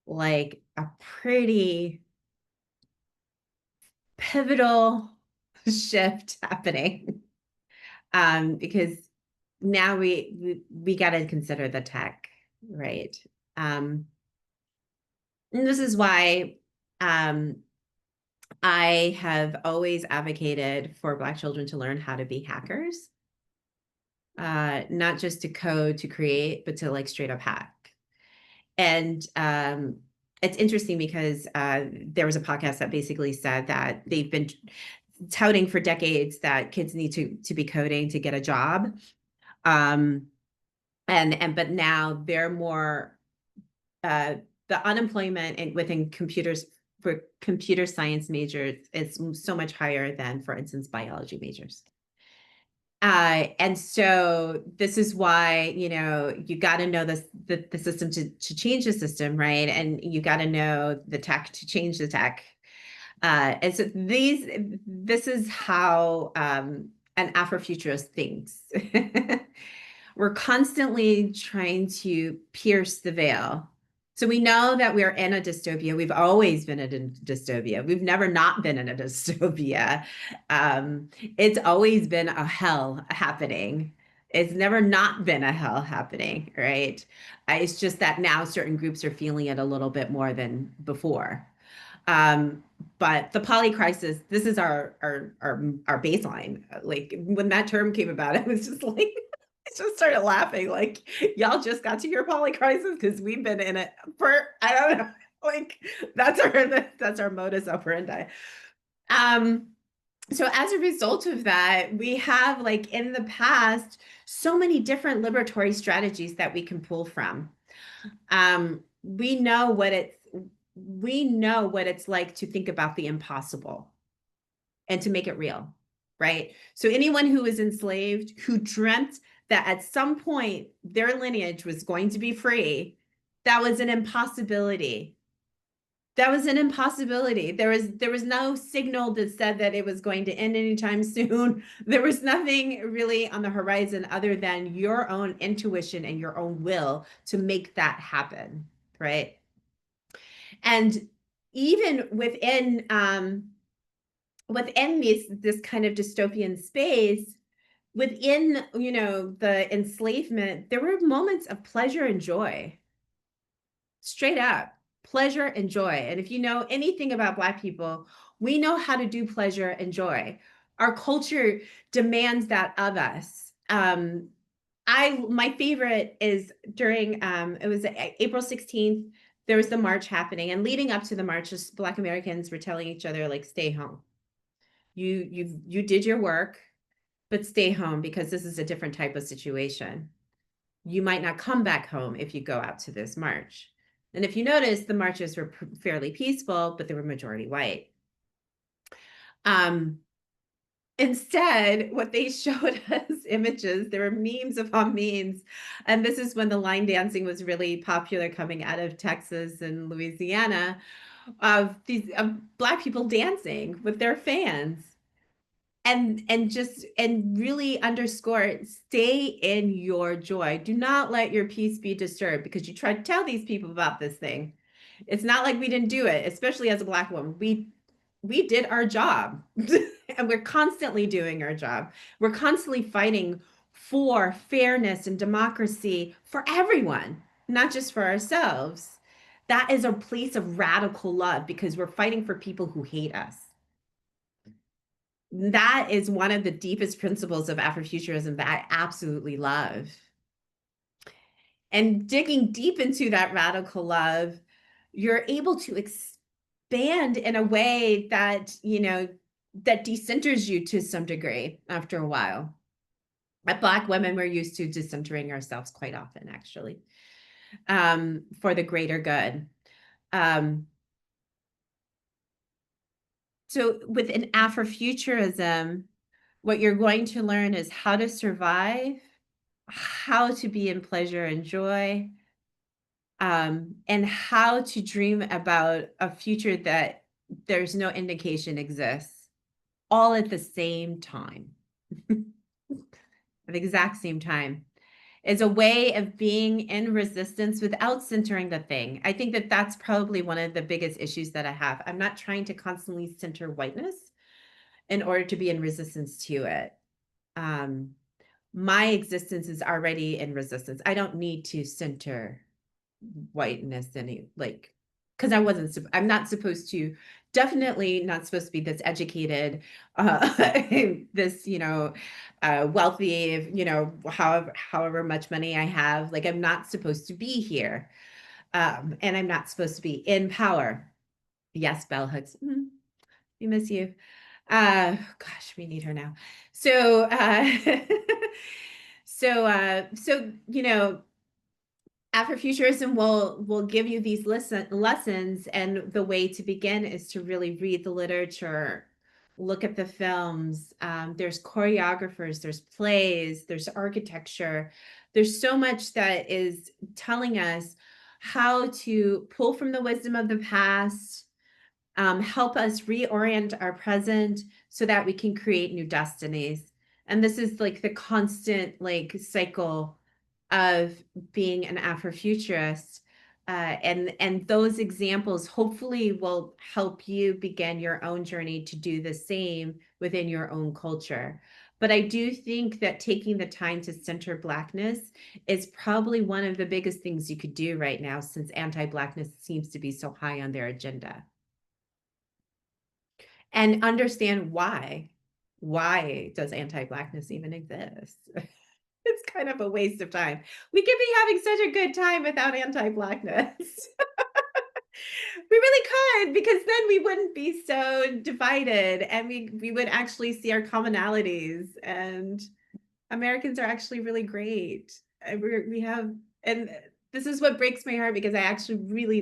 like a pretty pivotal shift happening, because now we got to consider the tech, right? And this is why I have always advocated for Black children to learn how to be hackers, not just to code, to create, but to like straight up hack. And it's interesting because there was a podcast that basically said that they've been touting for decades that kids need to be coding to get a job. But now they're more, the unemployment within computers for computer science majors is so much higher than, for instance, biology majors. And so this is why, you know, you got to know the system to change the system, right? And you got to know the tech to change the tech. And so this is how an Afrofuturist thinks. We're constantly trying to pierce the veil. So we know that we're in a dystopia. We've always been in a dystopia. We've never not been in a dystopia. It's always been a hell happening. It's never not been a hell happening, right? It's just that now certain groups are feeling it a little bit more than before. But the poly crisis, this is our baseline. Like when that term came about, it was just like, I just started laughing. Like, y'all just got to your poly crisis because we've been in it for, I don't know, like that's our modus operandi. So as a result of that, we have like in the past so many different liberatory strategies that we can pull from. We know what it's like to think about the impossible and to make it real, right? So anyone who was enslaved, who dreamt that at some point their lineage was going to be free, that was an impossibility. That was an impossibility. There was no signal that said that it was going to end anytime soon. There was nothing really on the horizon other than your own intuition and your own will to make that happen, right? And even within this kind of dystopian space, within, you know, the enslavement, there were moments of pleasure and joy. Straight up, pleasure and joy. And if you know anything about Black people, we know how to do pleasure and joy. Our culture demands that of us. My favorite is during it was April 16th. There was the march happening, and leading up to the march, just Black Americans were telling each other, like, stay home. You did your work, but stay home, because this is a different type of situation. You might not come back home if you go out to this march. And if you notice, the marches were fairly peaceful, but they were majority white. Instead, what they showed us images, there were memes upon memes. And this is when the line dancing was really popular coming out of Texas and Louisiana, of these Black people dancing with their fans. And really underscore, stay in your joy. Do not let your peace be disturbed, because you try to tell these people about this thing. It's not like we didn't do it, especially as a Black woman. We did our job and we're constantly doing our job. We're constantly fighting for fairness and democracy for everyone, not just for ourselves. That is a place of radical love, because we're fighting for people who hate us. That is one of the deepest principles of Afrofuturism that I absolutely love. And digging deep into that radical love, you're able to expand in a way that, you know, that decenters you to some degree after a while. At Black women, we're used to decentering ourselves quite often, actually, for the greater good. So within Afrofuturism, what you're going to learn is how to survive, how to be in pleasure and joy, and how to dream about a future that there's no indication exists, all at the same time. At the exact same time. Is a way of being in resistance without centering the thing. I think that that's probably one of the biggest issues that I have. I'm not trying to constantly center whiteness in order to be in resistance to it. My existence is already in resistance. I don't need to center whiteness because I'm not supposed to, definitely not supposed to be this educated, this, wealthy, however much money I have. Like, I'm not supposed to be here. And I'm not supposed to be in power. Yes, bell hooks. We miss you. Gosh, we need her now. So, Afrofuturism will give you these lessons, and the way to begin is to really read the literature, look at the films. There's choreographers, there's plays, there's architecture. There's so much that is telling us how to pull from the wisdom of the past, help us reorient our present so that we can create new destinies. And this is like the constant cycle of being an Afrofuturist. And those examples hopefully will help you begin your own journey to do the same within your own culture. But I do think that taking the time to center Blackness is probably one of the biggest things you could do right now, since anti-Blackness seems to be so high on their agenda. And understand why. Why does anti-Blackness even exist? It's kind of a waste of time. We could be having such a good time without anti-Blackness. We really could, because then we wouldn't be so divided, and we would actually see our commonalities, and Americans are actually really great. And and this is what breaks my heart, because I actually really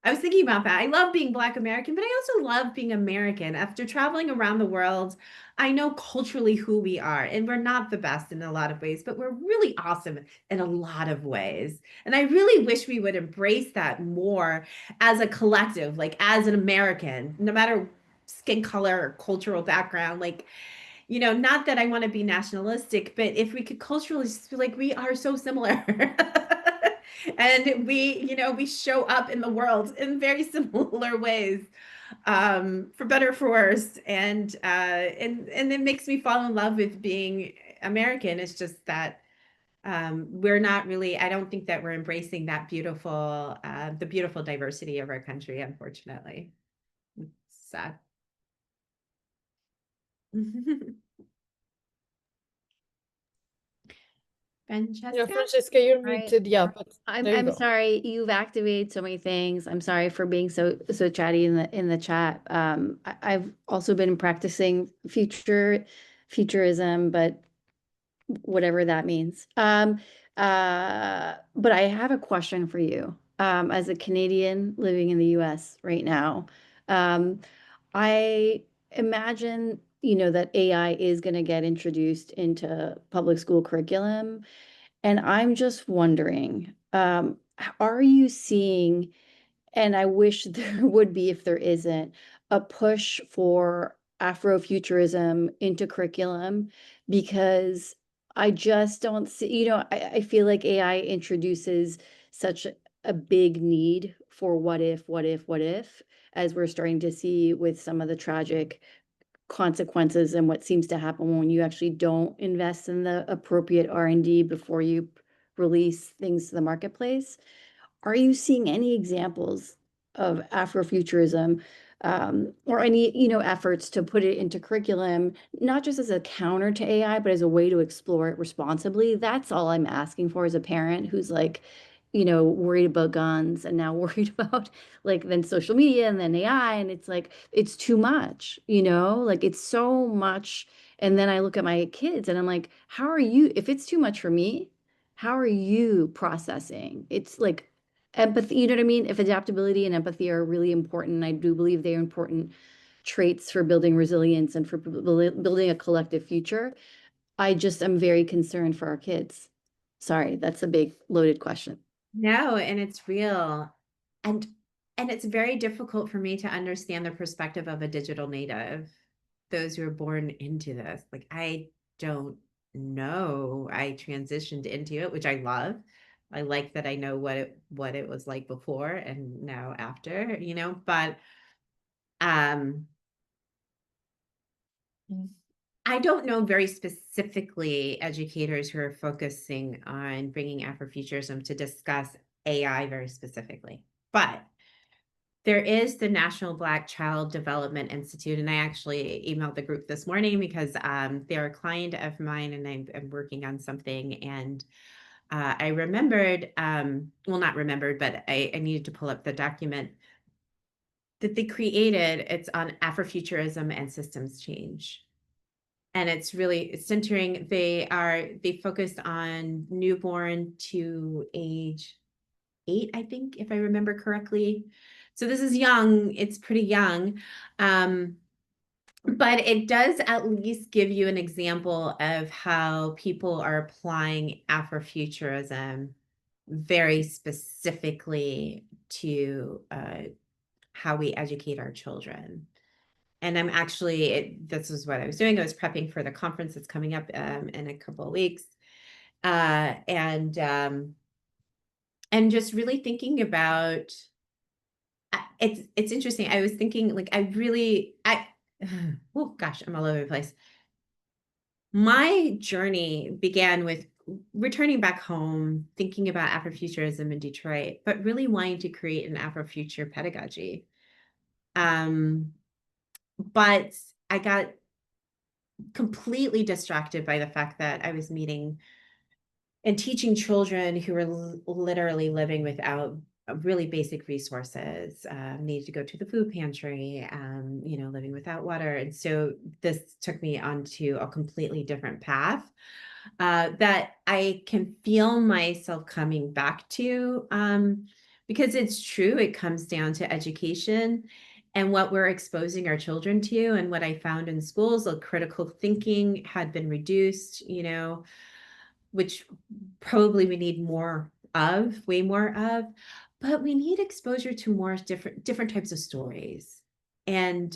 I was thinking about that. I love being Black American, but I also love being American. After traveling around the world, I know culturally who we are, and we're not the best in a lot of ways, but we're really awesome in a lot of ways. And I really wish we would embrace that more as a collective, like as an American, no matter skin color or cultural background. Not that I want to be nationalistic, but if we could culturally, we are so similar. And we show up in the world in very similar ways, for better or for worse. And it makes me fall in love with being American. It's just that we're not really, I don't think that we're embracing that beautiful, the beautiful diversity of our country, unfortunately. It's sad. Francesca? Yeah, Francesca, you're Right. muted. Yeah, but there you I'm go. sorry, you've activated so many things. I'm sorry for being so chatty in the chat. I've also been practicing futurism, but whatever that means. But I have a question for you. As a Canadian living in the US right now, I imagine, that AI is going to get introduced into public school curriculum. And I'm just wondering, are you seeing, and I wish there would be if there isn't, a push for Afrofuturism into curriculum? Because I just don't see, I feel like AI introduces such a big need for what if, as we're starting to see with some of the tragic consequences and what seems to happen when you actually don't invest in the appropriate R&D before you release things to the marketplace. Are you seeing any examples of Afrofuturism, or any, efforts to put it into curriculum, not just as a counter to AI, but as a way to explore it responsibly? That's all I'm asking for as a parent who's like, worried about guns and now worried about like then social media and then AI. And it's like, it's too much, like it's so much. And then I look at my kids and I'm like, how are you, if it's too much for me, how are you processing? It's like empathy, you know what I mean? If adaptability and empathy are really important, I do believe they are important traits for building resilience and for building a collective future. I just am very concerned for our kids. Sorry, that's a big loaded question. No, and it's real. And it's very difficult for me to understand the perspective of a digital native, those who are born into this. Like, I don't know. I transitioned into it, which I love. I like that I know what it was like before and now after, but I don't know very specifically educators who are focusing on bringing Afrofuturism to discuss AI very specifically, but there is the National Black Child Development Institute, and I actually emailed the group this morning because they're a client of mine, and I'm working on something, and I remembered, well, not remembered, but I needed to pull up the document that they created. It's on Afrofuturism and systems change. And it's really centering, they focused on newborn to age 8, I think, if I remember correctly. So this is young, it's pretty young. But it does at least give you an example of how people are applying Afrofuturism very specifically to how we educate our children. And I'm actually, this is what I was doing. I was prepping for the conference that's coming up in a couple of weeks. And just really thinking about, it's interesting. I was thinking like, oh gosh, I'm all over the place. My journey began with returning back home, thinking about Afrofuturism in Detroit, but really wanting to create an Afrofuture pedagogy. But I got completely distracted by the fact that I was meeting and teaching children who were literally living without really basic resources, needed to go to the food pantry, living without water. And so this took me onto a completely different path that I can feel myself coming back to, because it's true, it comes down to education and what we're exposing our children to. And what I found in schools, the critical thinking had been reduced, which probably we need more of, way more of, but we need exposure to more different types of stories. And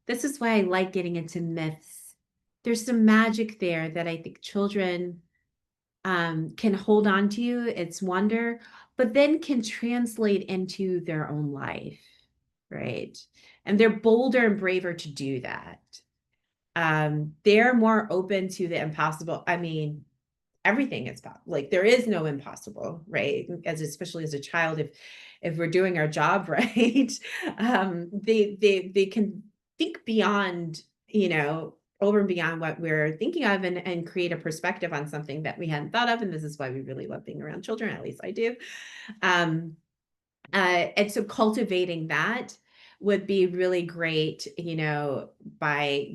this is why I like getting into myths. There's some magic there that I think children can hold on to its wonder, but then can translate into their own life, right? And they're bolder and braver to do that. They're more open to the impossible. I mean, everything is possible. Like, there is no impossible, right? Especially as a child, if we're doing our job right, they can think beyond, over and beyond what we're thinking of, and create a perspective on something that we hadn't thought of. And this is why we really love being around children, at least I do. And so cultivating that would be really great, by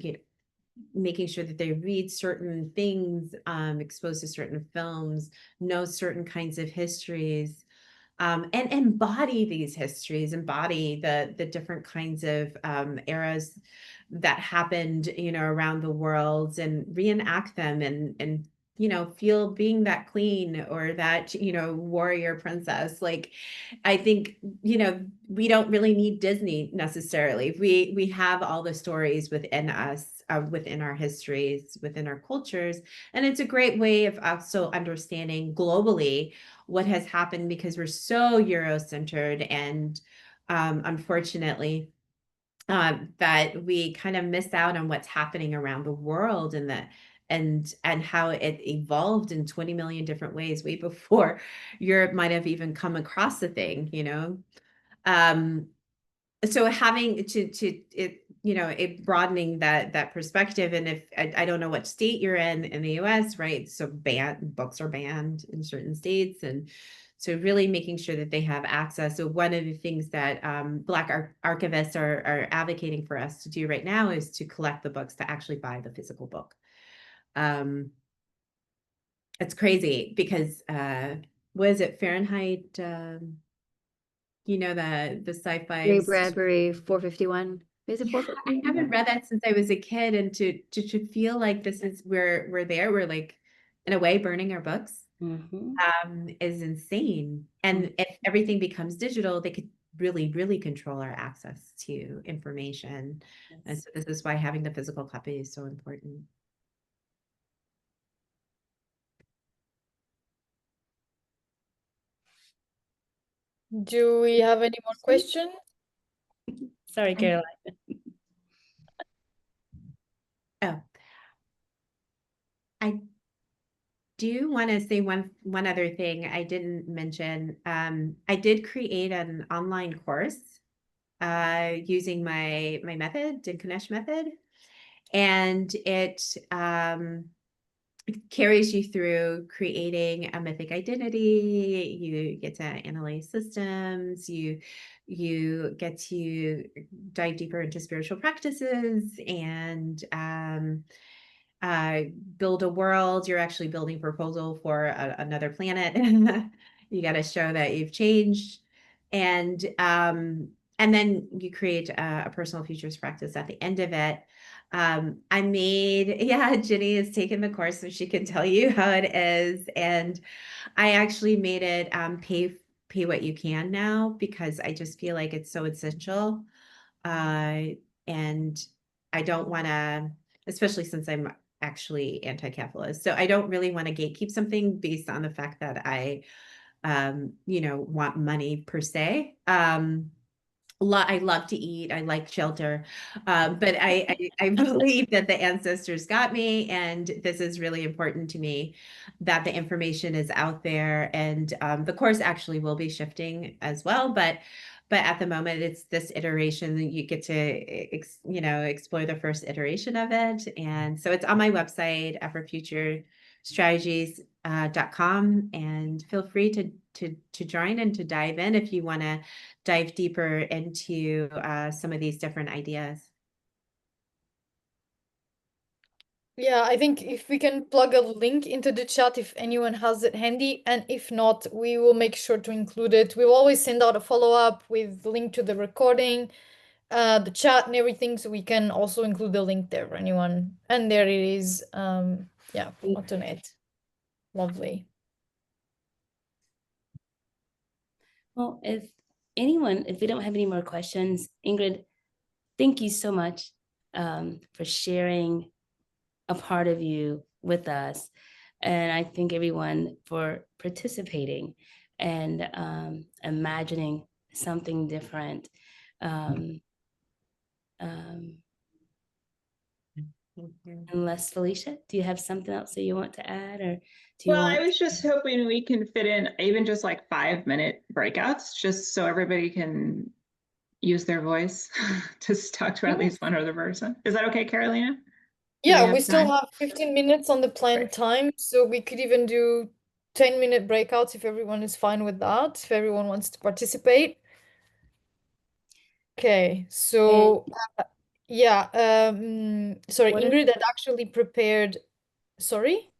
making sure that they read certain things, exposed to certain films, know certain kinds of histories, and embody these histories, embody the different kinds of eras that happened, around the world, and reenact them, and feel being that queen or that, warrior princess. Like, I think, we don't really need Disney necessarily. We have all the stories within us, within our histories, within our cultures. And it's a great way of also understanding globally what has happened, because we're so Euro-centered, and unfortunately, that we kind of miss out on what's happening around the world, and and how it evolved in 20 million different ways way before Europe might have even come across the thing, so having it broadening that perspective. And if I don't know what state you're in the US, right? So books are banned in certain states, and so really making sure that they have access. So one of the things that Black archivists are advocating for us to do right now is to collect the books, to actually buy the physical book. It's crazy because what is it, Fahrenheit? The sci-fi. Ray Bradbury, 451. Is it 451? I haven't read that since I was a kid, and to feel like this is we're there, we're like, in a way, burning our books, is insane. And if everything becomes digital, they could really, really control our access to information. Yes. And so this is why having the physical copy is so important. Do we have any more questions? Sorry, Caroline. Oh, I do want to say one other thing I didn't mention. I did create an online course using my method, Dinkinesh method, and it carries you through creating a mythic identity. You get to analyze systems. You get to dive deeper into spiritual practices, and build a world. You're actually building a proposal for another planet. You got to show that you've changed, and then you create a personal futures practice at the end of it. I made, Ginny has taken the course, so she can tell you how it is. And I actually made it pay what you can now, because I just feel like it's so essential. And I don't want to, especially since I'm actually anti-capitalist, so I don't really want to gatekeep something based on the fact that I want money per se. I love to eat. I like shelter, but I believe that the ancestors got me, and this is really important to me, that the information is out there. And the course actually will be shifting as well, but at the moment it's this iteration that you get to explore the first iteration of it. And so it's on my website, afrofuturestrategies.com, and feel free to join and to dive in if you want to dive deeper into some of these different ideas. Yeah, I think if we can plug a link into the chat if anyone has it handy, and if not, we will make sure to include it. We'll always send out a follow-up with the link to the recording, the chat and everything, so we can also include the link there for anyone. And there it is. Yeah, alternate. Lovely. Well, if we don't have any more questions, Ingrid, thank you so much for sharing a part of you with us. And I thank everyone for participating and imagining something different. Unless Felicia, do you have something else that you want to add, or do you Well, want I was just hoping we can fit in even just like 5-minute breakouts, just so everybody can use their voice to talk to at least one other person. Is that okay, Carolina? Do we Yeah, have we still time? have 15 minutes on the planned Right. time, so we could even do 10-minute breakouts if everyone is fine with that, if everyone wants to participate. Okay, so yeah, sorry, What if- Ingrid had actually prepared, sorry?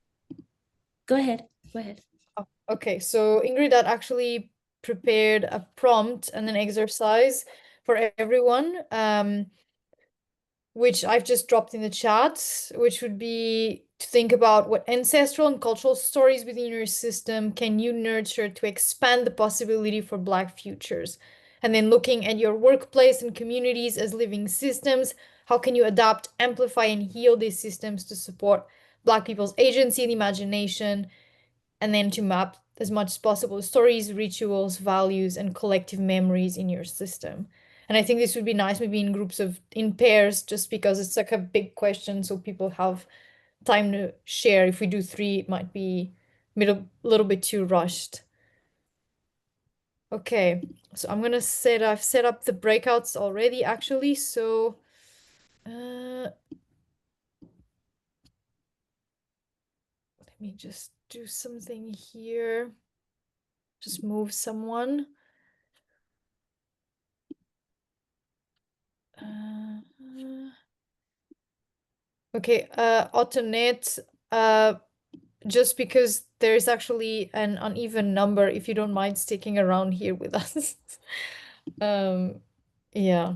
Go ahead. Go ahead. Oh, okay, so Ingrid had actually prepared a prompt and an exercise for everyone, which I've just dropped in the chat, which would be to think about what ancestral and cultural stories within your system can you nurture to expand the possibility for Black futures? And then looking at your workplace and communities as living systems, how can you adapt, amplify, and heal these systems to support Black people's agency and imagination? And then to map as much as possible stories, rituals, values, and collective memories in your system. And I think this would be nice, maybe in groups of in pairs, just because it's like a big question, so people have time to share. If we do 3, it might be a little bit too rushed. Okay, so I've set up the breakouts already, actually. So let me just do something here. Just move someone. Okay, alternate, just because there's actually an uneven number, if you don't mind sticking around here with us. Yeah,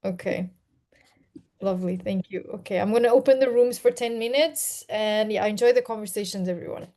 okay. Lovely, thank you. Okay, I'm gonna open the rooms for 10 minutes, and yeah, enjoy the conversations, everyone.